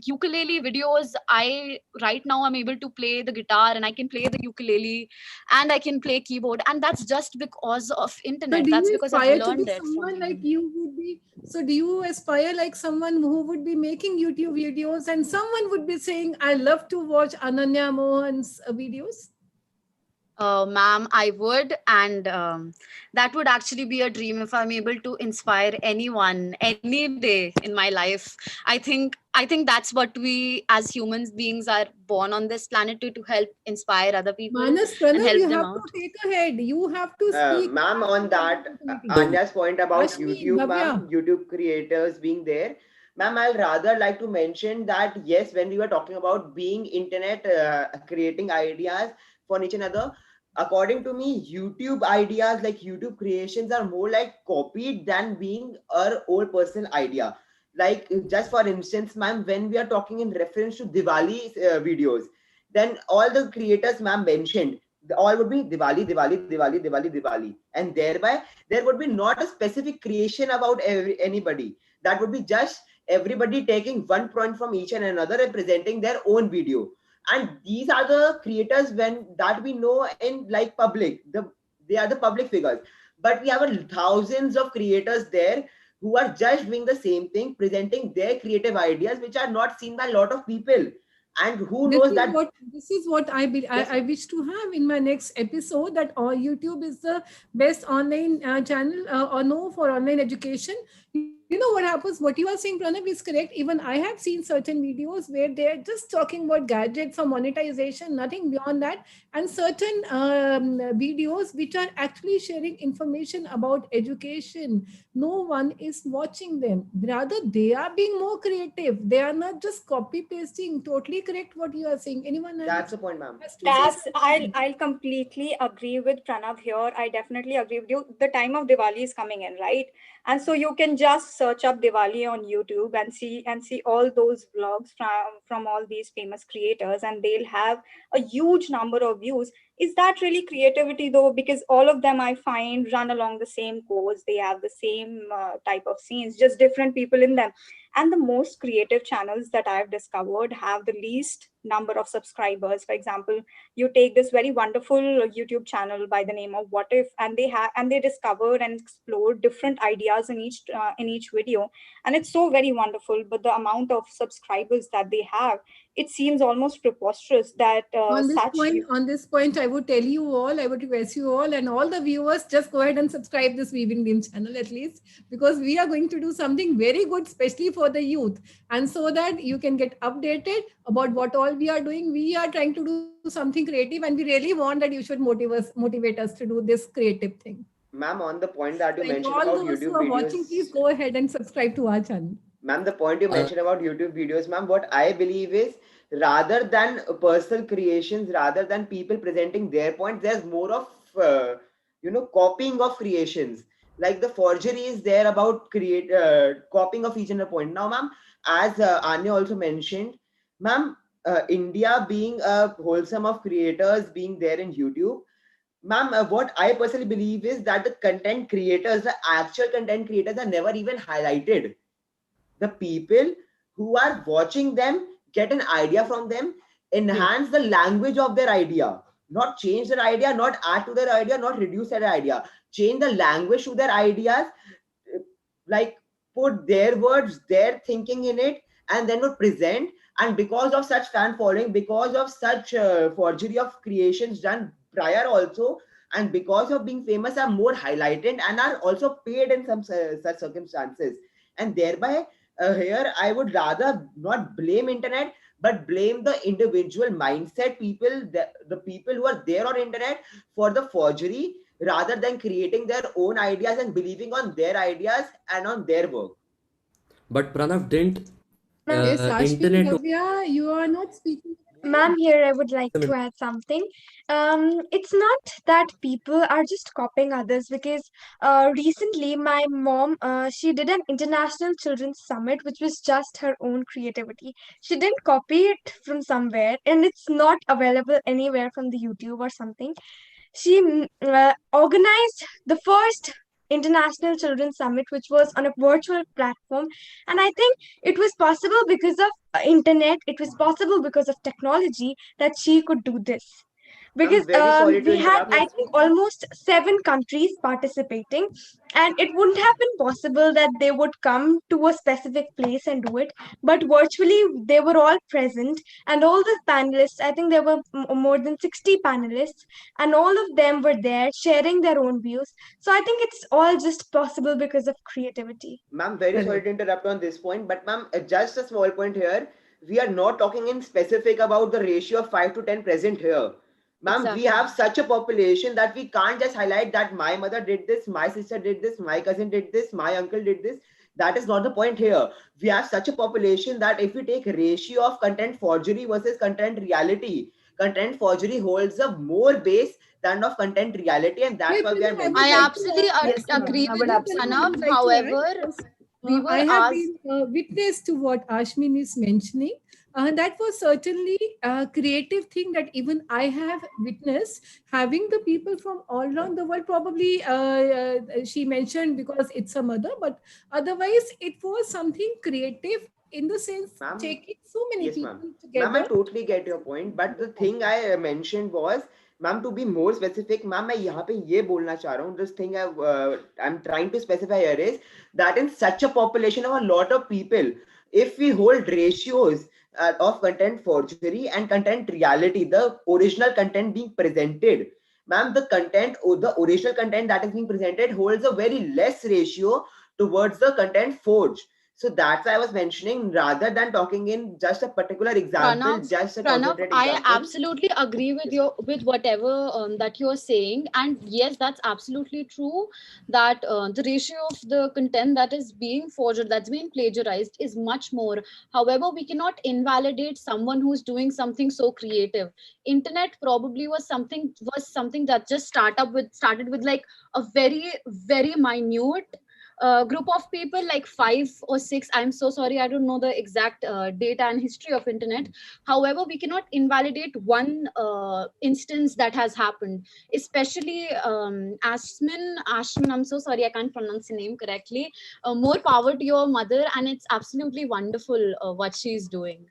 ukulele videos, I right now I'm able to play the guitar and I can play the ukulele and I can play keyboard, and that's just because of So internet. do That's you because I've aspire to be learned it from someone the like internet. you would be? So do you aspire like someone who would be making YouTube videos and someone would be saying, I love to watch Ananya Mohan's videos? Ma'am, I would, and that would actually be a dream if I'm able to inspire anyone any day in my life. I think that's what we as humans beings are born on this planet to help inspire other people Manas, and Pranav, help you them have to out. take ahead. You have to speak. Ma'am, on You have the that, opportunity. Anya's point about Ashmi, YouTube, ma'am, Bhavya. YouTube creators being there, ma'am, I'll rather like to mention that yes, when we were talking about being internet, creating ideas for each another, according to me, YouTube ideas like YouTube creations are more like copied than being our own personal idea. Like just for instance, ma'am, when we are talking in reference to Diwali videos, then all the creators, ma'am, mentioned all would be Diwali, Diwali, Diwali, Diwali, Diwali, and thereby there would be not a specific creation about anybody. That would be just everybody taking one point from each and another and presenting their own video. And these are the creators when that we know in like public. They are the public figures, but we have thousands of creators there who are just doing the same thing, presenting their creative ideas, which are not seen by a lot of people. And who knows that? This is what Yes, I wish to have in my next episode, that all YouTube is the best online channel or no for online education. You know what happens? What you are saying, Pranav, is correct. Even I have seen certain videos where they're just talking about gadgets or monetization, nothing beyond that, and certain videos which are actually sharing information about education. No one is watching them. Rather, they are being more creative. They are not just copy pasting. Totally correct what you are saying. Anyone that's else the point, ma'am. has to say That's something? I'll completely agree with Pranav here. I definitely agree with you. The time of Diwali is coming in, right? And so you can just search up Diwali on YouTube and see all those vlogs from all these famous creators, and they'll have a huge number of views. Is that really creativity though? Because all of them I find run along the same course. They have the same type of scenes, just different people in them. And the most creative channels that I've discovered have the least number of subscribers. For example, you take this very wonderful YouTube channel by the name of What If, and they discover and explore different ideas in each video, and it's so very wonderful. But the amount of subscribers that they have, it seems almost preposterous that such. On this point, I would tell you all, I would request you all and all the viewers, just go ahead and subscribe this Weaving Dreams channel at least, because we are going to do something very good, especially for the youth, and so that you can get updated about what all we are doing. We are trying to do something creative, and we really want that you should motivate us to do this creative thing. Ma'am, on the point that you Like mentioned all about those who YouTube are watching, please videos, go ahead and subscribe to our channel. ma'am, the point you mentioned about YouTube videos, ma'am, what I believe is rather than personal creations, rather than people presenting their points, there's more of copying of creations. Like the forgery is there about create copying of each and every point. Now, ma'am, as Anya also mentioned, ma'am, India being a wholesome of creators being there in YouTube, ma'am, what I personally believe is that the content creators, the actual content creators, are never even highlighted. The people who are watching them get an idea from them, enhance the language of their idea, not change their idea, not add to their idea, not reduce their idea, change the language to their ideas, like put their words, their thinking in it, and then would present. And because of such fan following, because of such forgery of creations done prior also, and because of being famous, are more highlighted and are also paid in some such circumstances. And thereby, here I would rather not blame internet, but blame the individual mindset people, the people who are there on internet for the forgery, rather than creating their own ideas and believing on their ideas and on their work. But Pranav, didn't Ma'am, Yes, Ashwin, internet Bhavya, you are not speaking. Ma'am, here I would like to add something. It's not that people are just copying others because recently my mom she did an international children's summit which was just her own creativity. She didn't copy it from somewhere, and it's not available anywhere from the YouTube or something. She organized the first international children's summit which was on a virtual platform, and I think it was possible because of internet, it was possible because of technology that she could do this, I'm because very sorry to we had, interrupt. I think, almost 7 countries participating, and it wouldn't have been possible that they would come to a specific place and do it, but virtually they were all present, and all the panelists, I think there were more than 60 panelists, and all of them were there sharing their own views. So I think it's all just possible because of creativity. Ma'am, very sorry Correct. to interrupt on this point, but ma'am, just a small point here. We are not talking in specific about the ratio of 5 to 10 present here. Ma'am, we Exactly. have such a population that we can't just highlight that my mother did this, my sister did this, my cousin did this, my uncle did this. That is not the point here. We have such a population that if we take ratio of content forgery versus content reality, content forgery holds a more base than of content reality, and that's Wait, why we are Pranav, I would I like mentioning. to absolutely add. Yes, ma'am. agree I with would you, Pranav, I Pranav. would absolutely. like to add. However, Because, we I were have asked. been witness to what Ashmin is mentioning. That was certainly a creative thing that even I have witnessed. Having the people from all around the world, probably she mentioned because it's a mother, but otherwise it was something creative in the sense Ma'am, taking so many yes, people ma'am. Ma'am, together. I totally get your point, but the thing I mentioned was, ma'am, to be more specific, ma'am, मैं यहाँ पे ये बोलना चाह रहा हूँ. This thing I'm trying to specify here is that in such a population of a lot of people, if we hold ratios of content forgery and content reality, the original content being presented, ma'am, the original content that is being presented holds a very less ratio towards the content forged. So that's why I was mentioning, rather than talking in just a particular example, Pranav, just a Pranav, concentrated I example. absolutely agree with Yes, ma'am. you with whatever that you are saying, and yes, that's absolutely true. That the ratio of the content that is being forged, that's being plagiarized, is much more. However, we cannot invalidate someone who's doing something so creative. Internet probably was something that just started with like a very minute group of people like 5 or 6. I'm so sorry, I don't know the exact data and history of internet. However, we cannot invalidate one instance that has happened, especially Ashman, I'm so sorry, I can't pronounce the name correctly. More power to your mother, and it's absolutely wonderful what she's doing.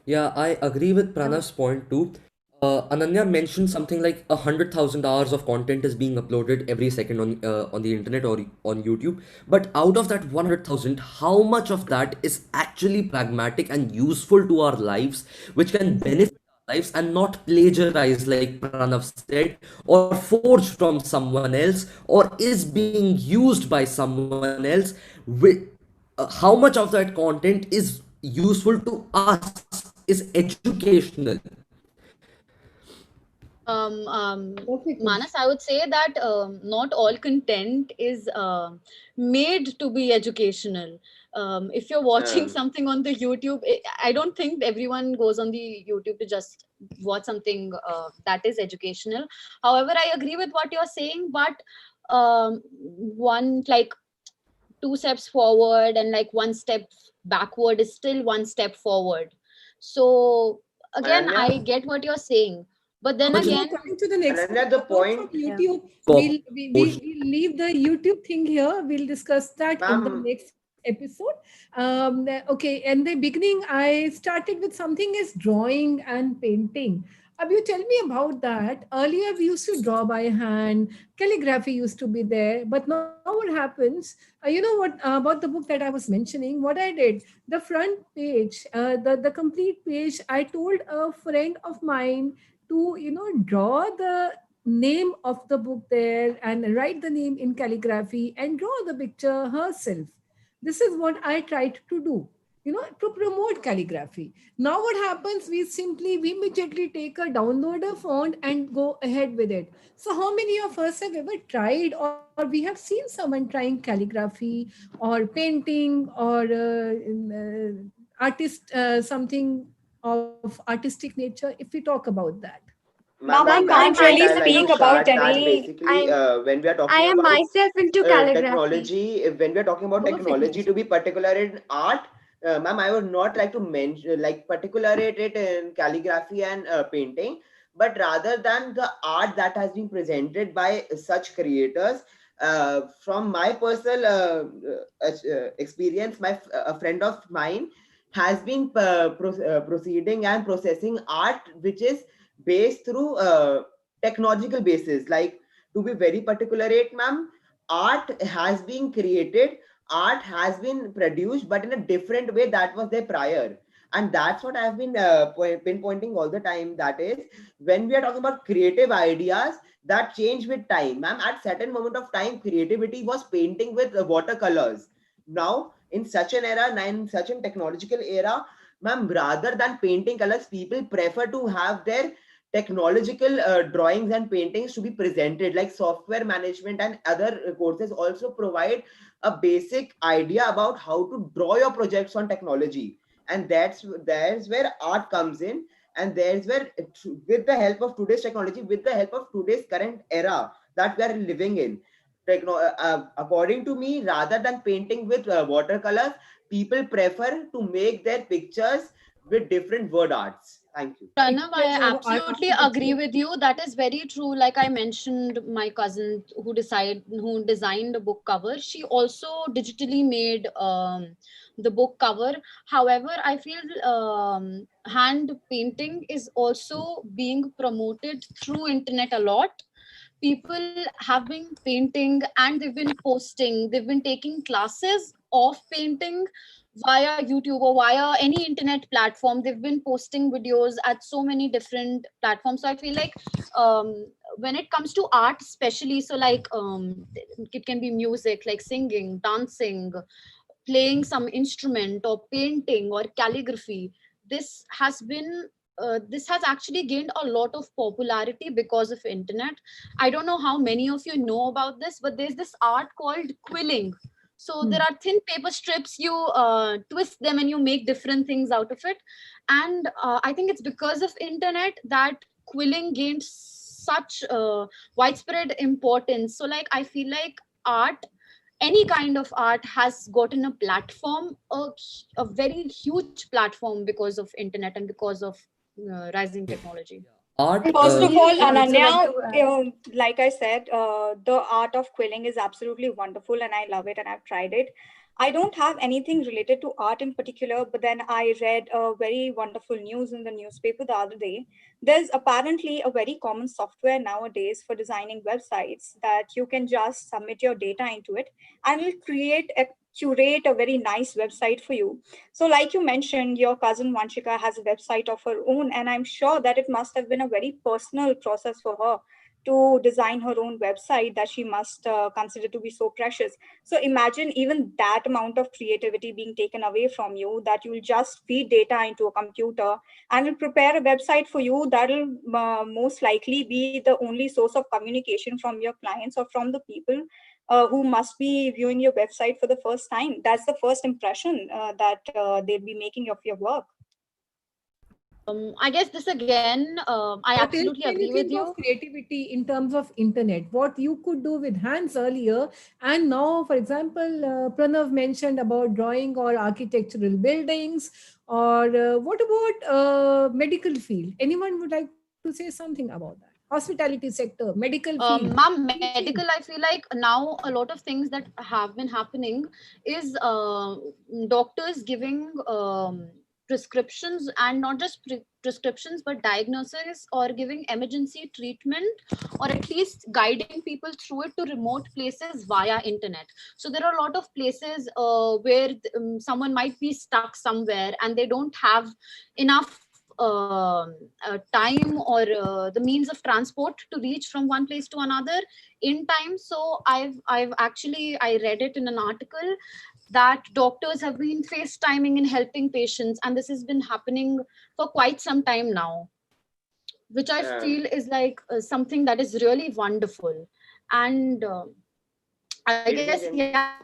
Yeah, I agree with Pranav's point too. Ananya mentioned something like 100,000 hours of content is being uploaded every second on the internet or on YouTube. But out of that 100,000, how much of that is actually pragmatic and useful to our lives, which can benefit our lives and not plagiarized, like Pranav said, or forged from someone else, or is being used by someone else? How much of that content is useful to us, is educational? um, um, Perfect Manas, question. I would say that not all content is made to be educational. If you're watching Um, something on the YouTube, I don't think everyone goes on the YouTube to just watch something that is educational. However, I agree with what you're saying, but one like 2 steps forward and like 1 step backward is still 1 step forward. So again, Ananya, I get what you're saying, but then So again, coming to the next Ananya, point, the apart from point, yeah. YouTube, Copy we'll leave the YouTube thing here. We'll discuss that in the ma'am, next episode. Okay, in the beginning, I started with something as drawing and painting. You tell me about that. Earlier, we used to draw by hand. Calligraphy used to be there, but now what happens? You know what about the book that I was mentioning? What I did, the front page, the complete page. I told a friend of mine to draw the name of the book there and write the name in calligraphy and draw the picture herself. This is what I tried to do, to promote calligraphy. Now what happens, we immediately take a downloader font and go ahead with it. So how many of us have ever tried, or we have seen someone trying calligraphy or painting or artist something of artistic nature, if we talk about that? ma'am, Ma'am, on I Ma'am, I that can't point, really I like myself, to speak about start that any. basically when we are I talking am about myself into calligraphy. technology, when we are talking about Perfect. technology to be particular in art, ma'am, I would not like to mention like particularate it in calligraphy and painting, but rather than the art that has been presented by such creators. From my personal experience, a friend of mine has been proceeding and processing art which is based through technological basis. Like, to be very particular, ma'am, art has been created, art has been produced, but in a different way that was there prior. And that's what I've been pinpointing all the time. That is, when we are talking about creative ideas that change with time, ma'am, at certain moment of time, creativity was painting with watercolors. Now, in such an era, in such a technological era, ma'am, rather than painting colors, people prefer to have their technological drawings and paintings to be presented. Like software management and other courses also provide a basic idea about how to draw your projects on technology. And that's where art comes in. And there's where, with the help of today's technology, with the help of today's current era that we are living in, according to me, rather than painting with watercolors, people prefer to make their pictures with different word arts. Thank you. Pranav, Pictures I of absolutely architecture. agree with you. That is very true. Like I mentioned, my cousin who designed the book cover, she also digitally made the book cover. However, I feel hand painting is also being promoted through internet a lot. People have been painting and they've been posting, they've been taking classes of painting via YouTube or via any internet platform. They've been posting videos at so many different platforms. So I feel like when it comes to art especially, so like it can be music like singing, dancing, playing some instrument, or painting or calligraphy. This has actually gained a lot of popularity because of internet. I don't know how many of you know about this, but there's this art called quilling. So there Hmm. are thin paper strips, you twist them and you make different things out of it. And I think it's because of internet that quilling gained such widespread importance. So like I feel like art, any kind of art has gotten a platform, a very huge platform because of internet and because of rising technology. Art, First of all, I also like Ananya, to add. like I said, the art of quilling is absolutely wonderful and I love it and I've tried it. I don't have anything related to art in particular, but then I read a very wonderful news in the newspaper the other day. There's apparently a very common software nowadays for designing websites that you can just submit your data into it and it'll curate a very nice website for you. So, like you mentioned, your cousin Vanshika has a website of her own, and I'm sure that it must have been a very personal process for her to design her own website that she must consider to be so precious. So, imagine even that amount of creativity being taken away from you, that you'll just feed data into a computer and will prepare a website for you that'll most likely be the only source of communication from your clients or from the people who must be viewing your website for the first time. That's the first impression that they'll be making of your work. I guess this again, I What else absolutely can agree you with think you. of creativity in terms of internet? What you could do with hands earlier, and now, for example, Pranav mentioned about drawing or architectural buildings, or what about medical field? Anyone would like to say something about that? Hospitality sector, medical field. What do Ma'am, you think? medical, I feel like now a lot of things that have been happening is doctors giving prescriptions, and not just prescriptions but diagnosis, or giving emergency treatment, or at least guiding people through it to remote places via internet. So there are a lot of places where someone might be stuck somewhere and they don't have enough time or the means of transport to reach from one place to another in time. So I've actually, I read it in an article that doctors have been FaceTiming and helping patients, and this has been happening for quite some time now, which I Yeah. feel is like something that is really wonderful. And I Ladies guess, and yeah,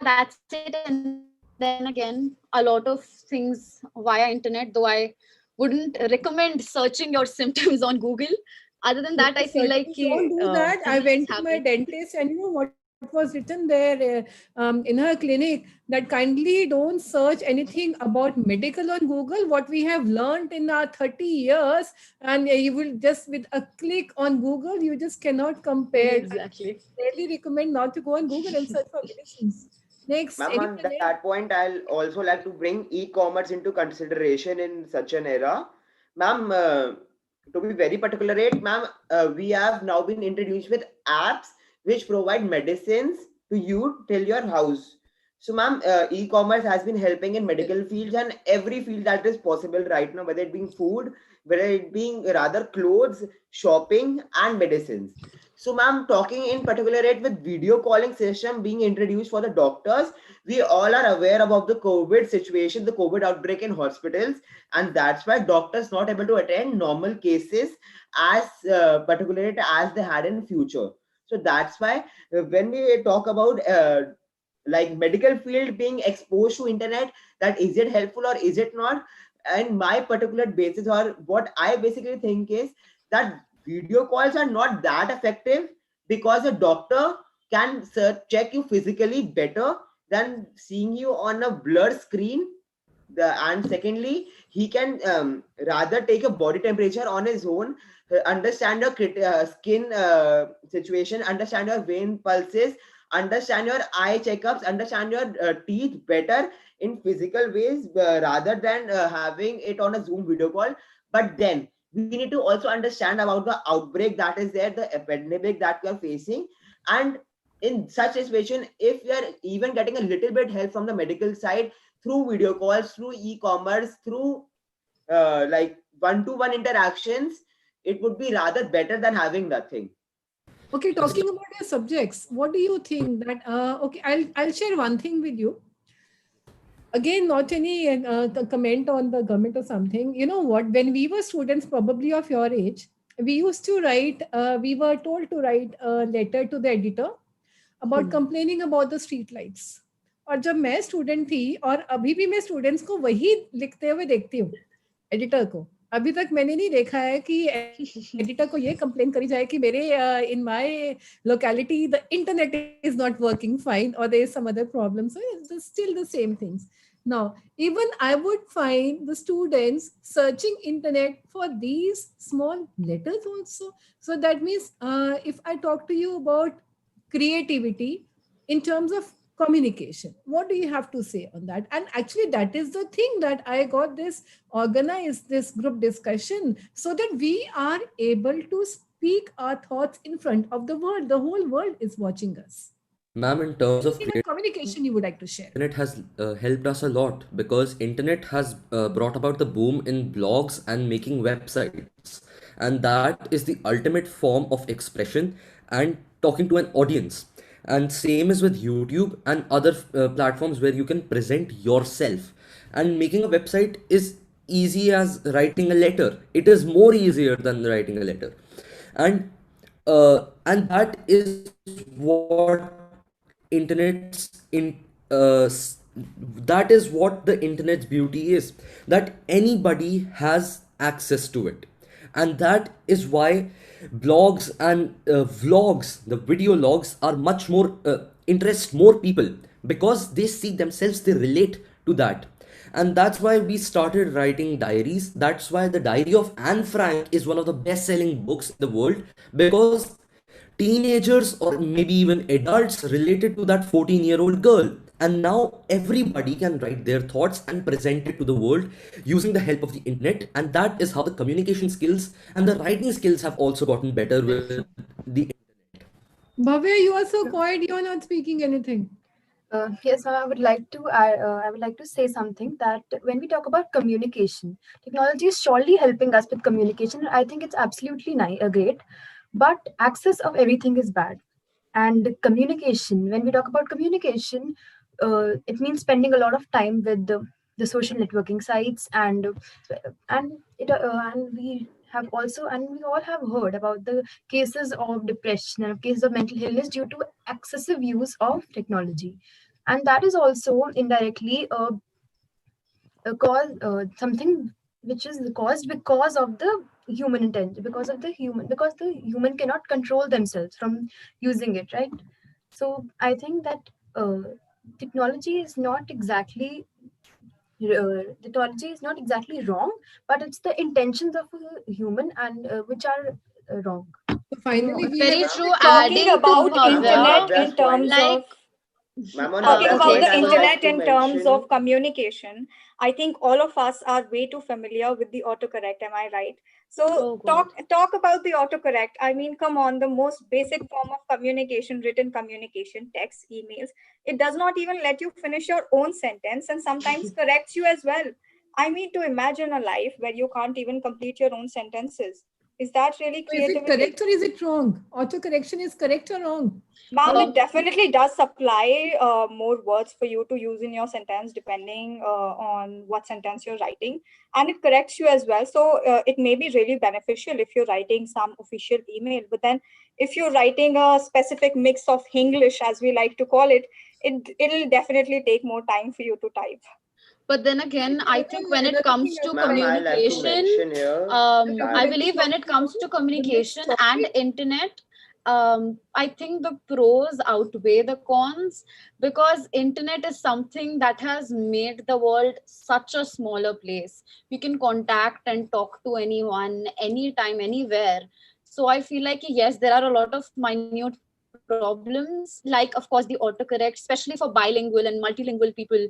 that's it. And then again, a lot of things via internet, though I wouldn't recommend searching your symptoms on Google. Other than that, I feel like No, certainly everything don't is do that. happy. I went to my dentist, and you know what was written there in her clinic, that kindly don't search anything about medical on Google. What we have learned in our 30 years, and you will just with a click on Google, you just cannot compare. I Exactly. really recommend not to go on Google and search for medicines. Next, Ma'am, on anyone else? that point, I'll also like to bring e-commerce into consideration in such an era. Ma'am, to be very particular, ma'am, we have now been introduced with apps which provide medicines to you till your house. So, ma'am, e-commerce has been helping in medical fields and every field that is possible right now, whether it being food, whether it being rather clothes, shopping, and medicines. So, ma'am, talking in particular with video calling system being introduced for the doctors, we all are aware about the COVID situation, the COVID outbreak in hospitals, and that's why doctors not able to attend normal cases as particularly as they had in future. So that's why when we talk about like medical field being exposed to internet, that is it helpful or is it not? And my particular basis or what I basically think is that video calls are not that effective because a doctor can check you physically better than seeing you on a blurred screen. And secondly, he can rather take a body temperature on his own, understand your skin situation, understand your vein pulses, understand your eye checkups, understand your teeth better in physical ways rather than having it on a Zoom video call. But then we need to also understand about the outbreak that is there, the epidemic that we are facing. And in such a situation, if we are even getting a little bit help from the medical side through video calls, through e-commerce, through like one-to-one interactions, it would be rather better than having nothing. Okay, talking about your subjects, what do you think that? Okay, I'll share one thing with you. Again, not any comment on the government or something. You know what? When we were students, probably of your age, we used to write. We were told to write a letter to the editor about complaining about the street lights. और जब मैं student थी और अभी भी मैं students को वही लिखते हुए देखती हूँ एडिटर को अभी तक मैंने नहीं देखा है कि एडिटर को ये कंप्लेन करी जाए कि मेरे in my locality the internet is not working fine और there is some other problem so it's still the same things now even I would find the students searching internet for these small letters also so that means if I talk to you about creativity in terms of communication, what do you have to say on that? And actually that is the thing that I got this organized this group discussion so that we are able to speak our thoughts in front of the world. The whole world is watching us. Ma'am, in terms of Anything on communication you would like to share? internet has helped us a lot because internet has brought about the boom in blogs and making websites, and that is the ultimate form of expression and talking to an audience. And same is with YouTube and other platforms where you can present yourself. And making a website is easy as writing a letter. It is more easier than writing a letter, and that is what internet's that is what the internet's beauty is, that anybody has access to it. And that is why blogs and vlogs, the video logs, are much more interest more people because they see themselves, they relate to that. And that's why we started writing diaries. That's why the Diary of Anne Frank is one of the best selling books in the world, because teenagers or maybe even adults related to that 14-year-old girl. And now everybody can write their thoughts and present it to the world using the help of the internet. And that is how the communication skills and the writing skills have also gotten better with the internet. Bhavya, you are so quiet, you are not speaking anything. Yes, ma'am, I would like to say something that when we talk about communication, technology is surely helping us with communication. I think it's absolutely great, but access of everything is bad. And communication, when we talk about communication, it means spending a lot of time with the social networking sites, and we all have heard about the cases of depression and cases of mental illness due to excessive use of technology, and that is also indirectly a cause, something which is caused because of the human intent, because the human cannot control themselves from using it, right? So I think that technology is not exactly technology is not exactly wrong, but it's the intentions of a human and which are wrong. So finally, we Very have true. Talking Adding to about Ma'am, on Bhavya, internet Bhavya's in point, terms of like, ma'am, on talking Bhavya's about okay, point, the I would so like internet to in terms of mention. communication, I think all of us are way too familiar with the autocorrect. Am I right? So oh god. talk about the autocorrect. I mean, come on, the most basic form of communication, written communication, text, emails. It does not even let you finish your own sentence and sometimes corrects you as well. I mean, to imagine a life where you can't even complete your own sentences. Is that really so is it creativity? correct or is it wrong? Auto correction is correct or wrong? Ma'am, How it definitely does supply more words for you to use in your sentence depending on what sentence you're writing. And it corrects you as well. So it may be really beneficial if you're writing some official email. But then if you're writing a specific mix of English, as we like to call it, it'll definitely take more time for you to type. But then again, I think when it another thing comes I to would Ma'am, like I to like to communication, mention here I would I that. like to believe talk when it about comes to the next communication and topic. internet, I think the pros outweigh the cons, because internet is something that has made the world such a smaller place. You can contact and talk to anyone, anytime, anywhere. So I feel like yes, there are a lot of minute problems, like of course the autocorrect, especially for bilingual and multilingual people.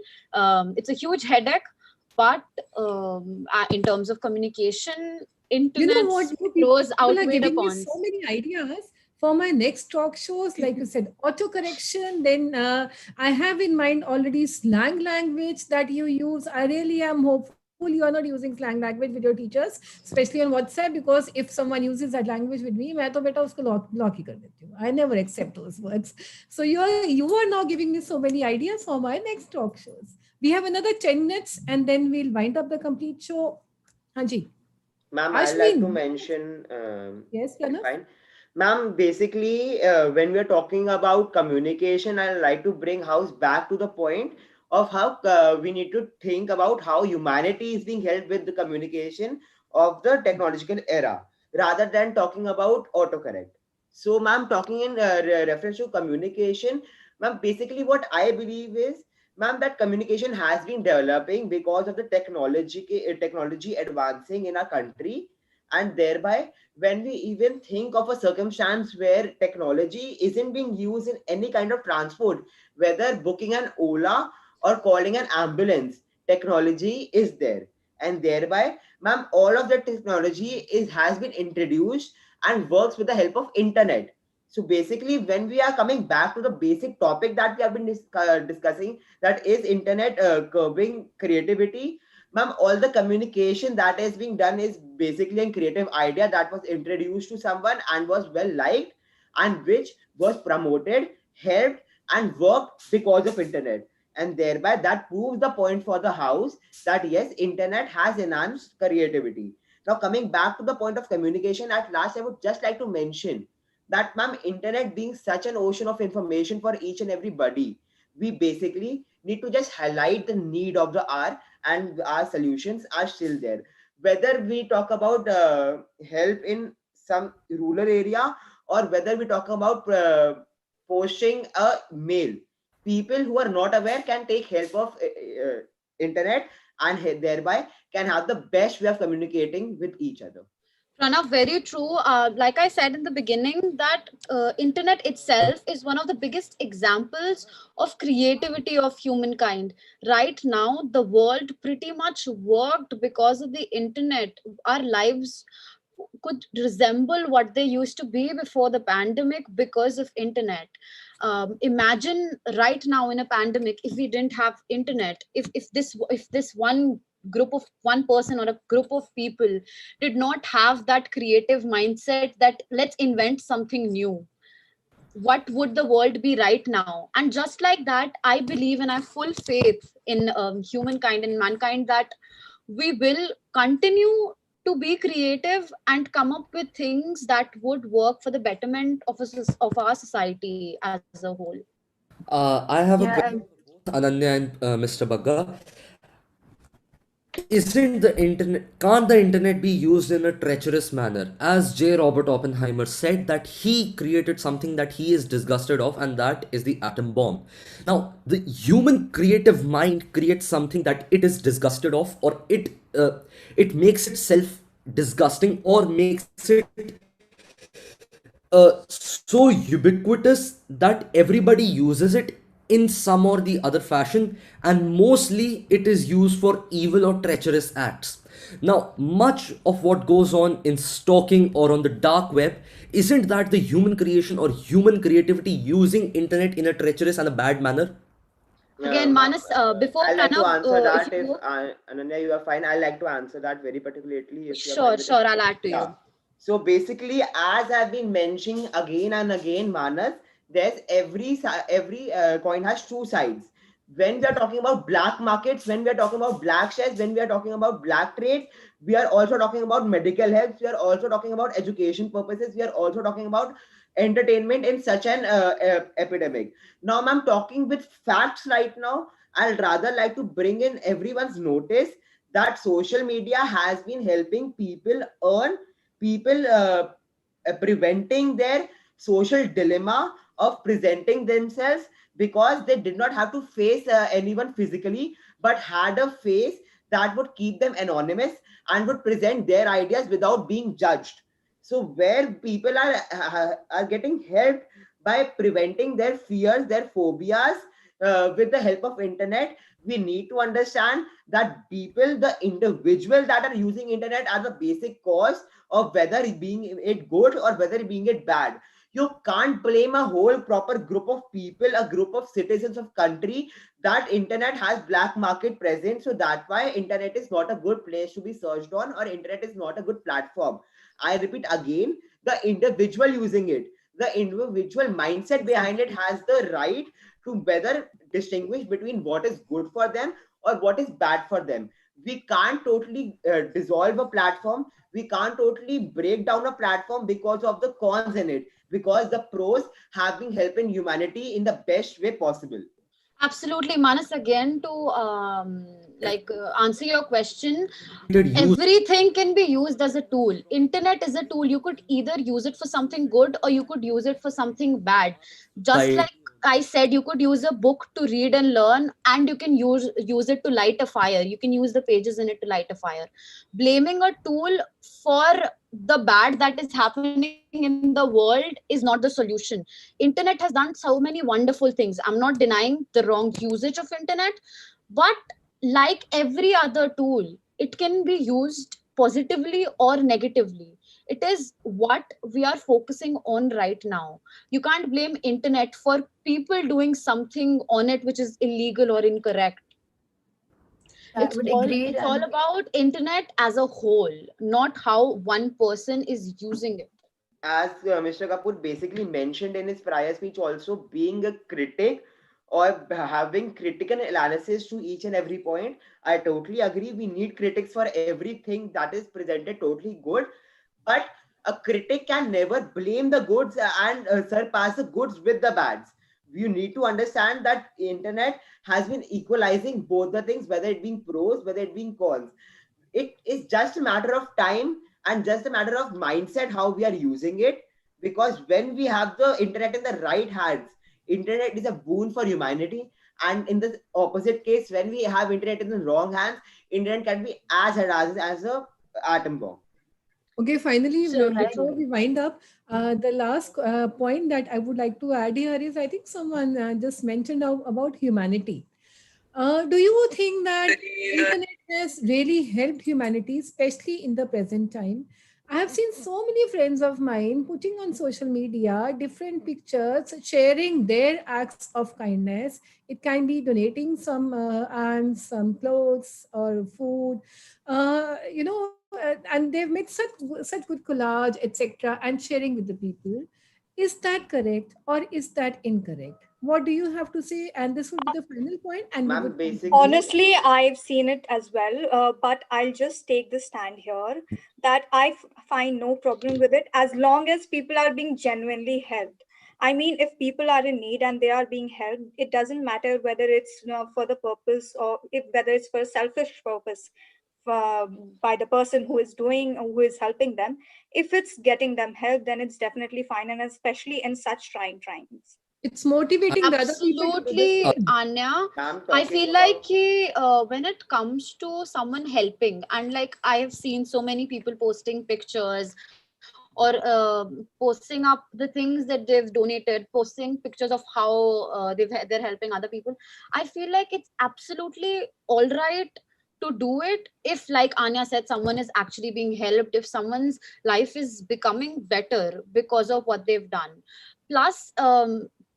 It's a huge headache, but in terms of communication, You know internet's what? You pros people are outweigh the giving me so cons. many ideas for my next talk shows. Like you said, auto correction. Then I have in mind already slang language that you use. I really am hopeful you are not using slang language with your teachers, especially on WhatsApp, because if someone uses that language with me, मैं तो बेटा उसको block ही कर देती हूँ. I never accept those words. So you are now giving me so many ideas for my next talk shows. We have another 10 minutes and then we'll wind up the complete show. Hanji. Ma'am, I like to Ashwin. mention, Yes, okay, Pranav. fine. Ma'am, basically, when we are talking about communication, I like to bring house back to the point of how we need to think about how humanity is being helped with the communication of the technological era rather than talking about autocorrect. So, ma'am, talking in reference to communication, ma'am, basically what I believe is, ma'am, that communication has been developing because of the technology advancing in our country, and thereby when we even think of a circumstance where technology isn't being used in any kind of transport, whether booking an Ola or calling an ambulance, technology is there. And thereby, ma'am, all of the technology is has been introduced and works with the help of internet. So basically, when we are coming back to the basic topic that we have been discussing, that is internet curbing creativity, ma'am, all the communication that is being done is basically a creative idea that was introduced to someone and was well liked, and which was promoted, helped, and worked because of internet. And thereby that proves the point for the house that yes, internet has enhanced creativity. Now coming back to the point of communication, at last I would just like to mention that, ma'am, internet being such an ocean of information for each and everybody, we basically need to just highlight the need of the hour, and our solutions are still there. Whether we talk about help in some rural area, or whether we talk about posting a mail, people who are not aware can take help of internet, and thereby can have the best way of communicating with each other. Pranav, very true. Like I said in the beginning, that internet itself is one of the biggest examples of creativity of humankind. Right now, the world pretty much worked because of the internet. Our lives could resemble what they used to be before the pandemic because of internet. Imagine right now in a pandemic, if we didn't have internet, if this one group of one person or a group of people did not have that creative mindset that let's invent something new, what would the world be right now? And just like that, I believe and I have full faith in humankind and mankind that we will continue to be creative and come up with things that would work for the betterment of of our society as a whole. I have a Yeah, question for both Ananya and Mr. Bagga. Isn't the internet, can't the internet be used in a treacherous manner? As J. Robert Oppenheimer said, that he created something that he is disgusted of, and that is the atom bomb. Now, the human creative mind creates something that it is disgusted of, or it makes itself disgusting, or makes it so ubiquitous that everybody uses it in some or the other fashion, and mostly it is used for evil or treacherous acts. Now, much of what goes on in stalking or on the dark web, isn't that the human creation or human creativity using internet in a treacherous and a bad manner? Again, Ma'am, Manas, before I like to Pranav, answer if that. you If go, Ananya, you are fine, I like to answer that very particularly if you are sure, fine with it. sure, I'll add to Yeah. you. So basically, as I've been mentioning again and again, Manas, there's every coin has two sides. When we are talking about black markets, when we are talking about black shares, when we are talking about black trades, we are also talking about medical health. We are also talking about education purposes. We are also talking about entertainment in such an epidemic. Now, I'm talking with facts right now. I'll rather like to bring in everyone's notice that social media has been helping people earn, people preventing their social dilemma of presenting themselves, because they did not have to face anyone physically, but had a face that would keep them anonymous and would present their ideas without being judged. So where people are getting helped by preventing their fears, their phobias, with the help of internet, we need to understand that people, the individual that are using internet, are the basic cause of whether it being it good or whether it being it bad. You can't blame a whole proper group of people, a group of citizens of country, that internet has black market present, so that's why internet is not a good place to be searched on, or internet is not a good platform. I repeat again, the individual using it, the individual mindset behind it has the right to whether distinguish between what is good for them or what is bad for them. We can't totally dissolve a platform, we can't totally break down a platform because of the cons in it, because the pros have been helping humanity in the best way possible. Absolutely, Manas. Again, to answer your question, Use everything can be used as a tool. Internet is a tool. You could either use it for something good or you could use it for something bad. Just by like I said, you could use a book to read and learn, and you can use it to light a fire. You can use the pages in it to light a fire. Blaming a tool for the bad that is happening in the world is not the solution. Internet has done so many wonderful things. I'm not denying the wrong usage of internet, but like every other tool, it can be used positively or negatively. It is what we are focusing on right now. You can't blame internet for people doing something on it which is illegal or incorrect. I would agree. It's all about internet as a whole, not how one person is using it. As Mr. Kapoor basically mentioned in his prior speech, also being a critic or having critical analysis to each and every point, I totally agree. We need critics for everything that is presented totally good, but a critic can never blame the goods and surpass the goods with the bads. You need to understand that internet has been equalizing both the things, whether it being pros, whether it being cons. It is just a matter of time and just a matter of mindset how we are using it, because when we have the internet in the right hands, internet is a boon for humanity, and in the opposite case, when we have internet in the wrong hands, internet can be as harassing as a atom bomb. Okay, finally, So right. before we wind up, the last point that I would like to add here is I think someone just mentioned about humanity. Do you think that internet has really helped humanity, especially in the present time? I have seen so many friends of mine putting on social media different pictures, sharing their acts of kindness. It can be donating some and some clothes or food, and they've made such good collage, etc., and sharing with the people. Is that correct or is that incorrect? What do you have to say? And this would be the final point, and we Ma'am, would basically, Honestly, I've seen it as well, but I'll just take the stand here that find no problem with it as long as people are being genuinely helped. I mean, if people are in need and they are being helped, it doesn't matter whether it's for the purpose or if whether it's for a selfish purpose uh, by the person who is doing who is helping them. If it's getting them help, then it's definitely fine, and especially in such trying times. it's motivating the other people to do the Absolutely, same. Anya. ma'am, I talking feel like about when it comes to someone helping, and like I have seen so many people posting pictures or posting up the things that they've donated, posting pictures of how they're helping other people. I feel like it's absolutely all right to do it if, like Anya said, someone is actually being helped, if someone's life is becoming better because of what they've done. Plus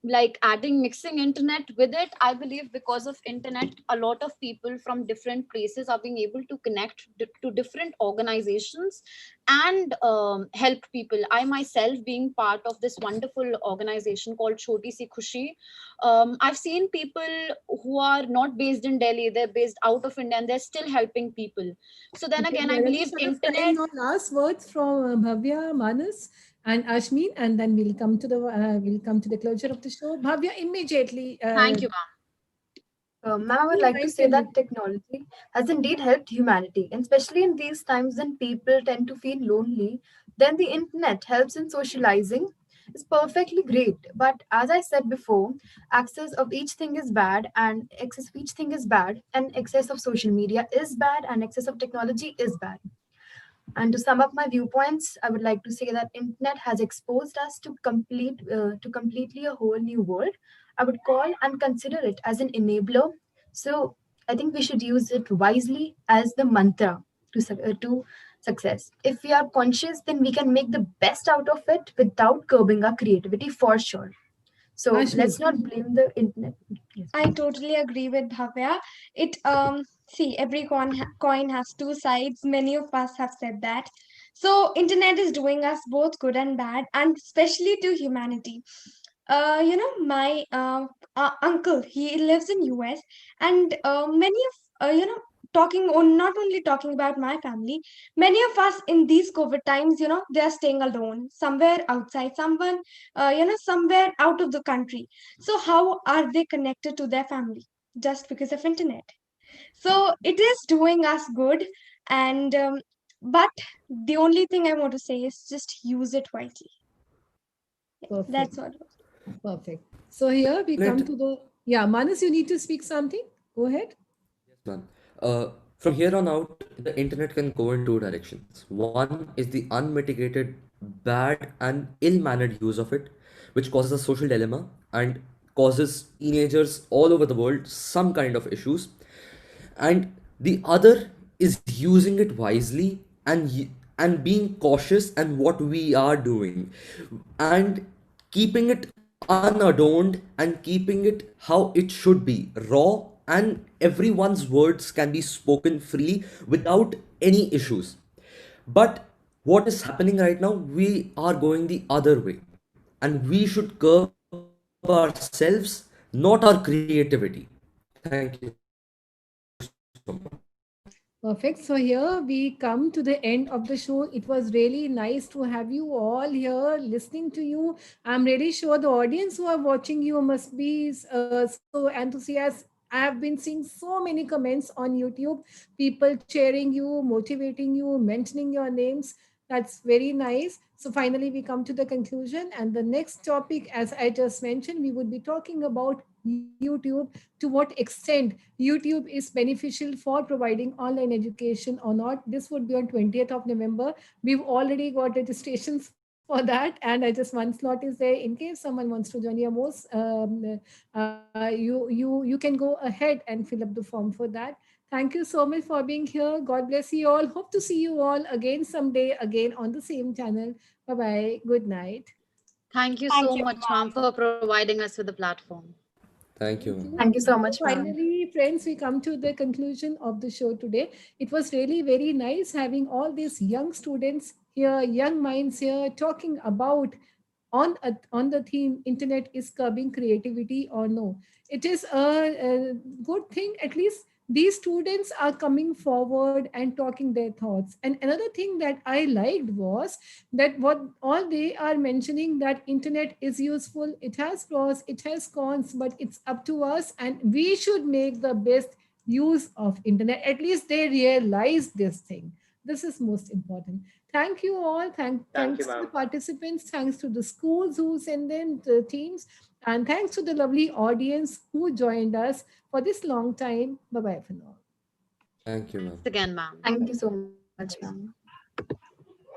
like adding mixing internet with it, I believe because of internet a lot of people from different places are being able to connect to different organizations and help people. I myself being part of this wonderful organization called Choti Si Khushi, I've seen people who are not based in Delhi, they're based out of India, and they're still helping people. So then Okay, again, we I are running believe short of time internet. now. Last words from Bhavya, Manas, and Ashmin, and then we'll come to the closure of the show. Bhavya, immediately. Thank you. Ma'am, I would Two like to lines say can be. that technology has indeed helped humanity, and especially in these times when people tend to feel lonely, then the internet helps in socializing. Is perfectly great. But as I said before, access of each thing is bad, and excess of each thing is bad, and excess of social media is bad, and excess of technology is bad. And to sum up my viewpoints, I would like to say that internet has exposed us to completely a whole new world. I would call and consider it as an enabler. So I think we should use it wisely as the mantra to success. If we are conscious, then we can make the best out of it without curbing our creativity for sure. So Ashmin. let's not blame the internet. Yes. I totally agree with Bhavya. It see every coin has two sides. Many of us have said that. So internet is doing us both good and bad, and especially to humanity. My uncle, he lives in US, and many of not only talking about my family, many of us in these COVID times, they are staying alone, somewhere outside, somewhere out of the country. So how are they connected to their family? Just because of internet. So it is doing us good, and but the only thing I want to say is just use it wisely. Perfect. That's all. Perfect. So here we come Internet, to the, yeah, Manas, you need to speak something. Go ahead. yes, man. From here on out, the internet can go in two directions. One is the unmitigated, bad, and ill-mannered use of it, which causes a social dilemma and causes teenagers all over the world some kind of issues. And the other is using it wisely and being cautious and what we are doing and keeping it unadorned and keeping it how it should be raw, and everyone's words can be spoken freely without any issues. But what is happening right now, we are going the other way, and we should curb ourselves, not our creativity. Thank you so much. Perfect. So here we come to the end of the show. It was really nice to have you all here listening to you. I'm really sure the audience who are watching you must be so enthusiastic. I have been seeing so many comments on YouTube, people cheering you, motivating you, mentioning your names. That's very nice. So finally, we come to the conclusion. And the next topic, as I just mentioned, we would be talking about YouTube, to what extent YouTube is beneficial for providing online education or not. This would be on 20th of November. We've already got registrations for that, and I just one slot is there in case someone wants to join your most. You can go ahead and fill up the form for that. Thank you so much for being here. God bless you all. Hope to see you all again someday, again on the same channel. Bye bye. Good night. Thank you Thank so you, much, ma'am, ma'am. for providing us with the platform. Thank you, Thank ma'am. you. Thank you so So much, ma'am. finally, friends, we come to the conclusion of the show today. It was really very nice having all these young students here, young minds here, talking about on the theme internet is curbing creativity or no. It is a good thing. At least these students are coming forward and talking their thoughts. And another thing that I liked was that what all they are mentioning, that internet is useful, it has pros, it has cons, but it's up to us and we should make the best use of internet. At least they realize this thing. This is most important. Thank you all. Thank you, Thanks to the ma'am. participants, thanks to the schools who send in the teams, and thanks to the lovely audience who joined us for this long time. Bye bye for now. Thank you, ma'am. Thanks again, ma'am. Thank you so much, ma'am.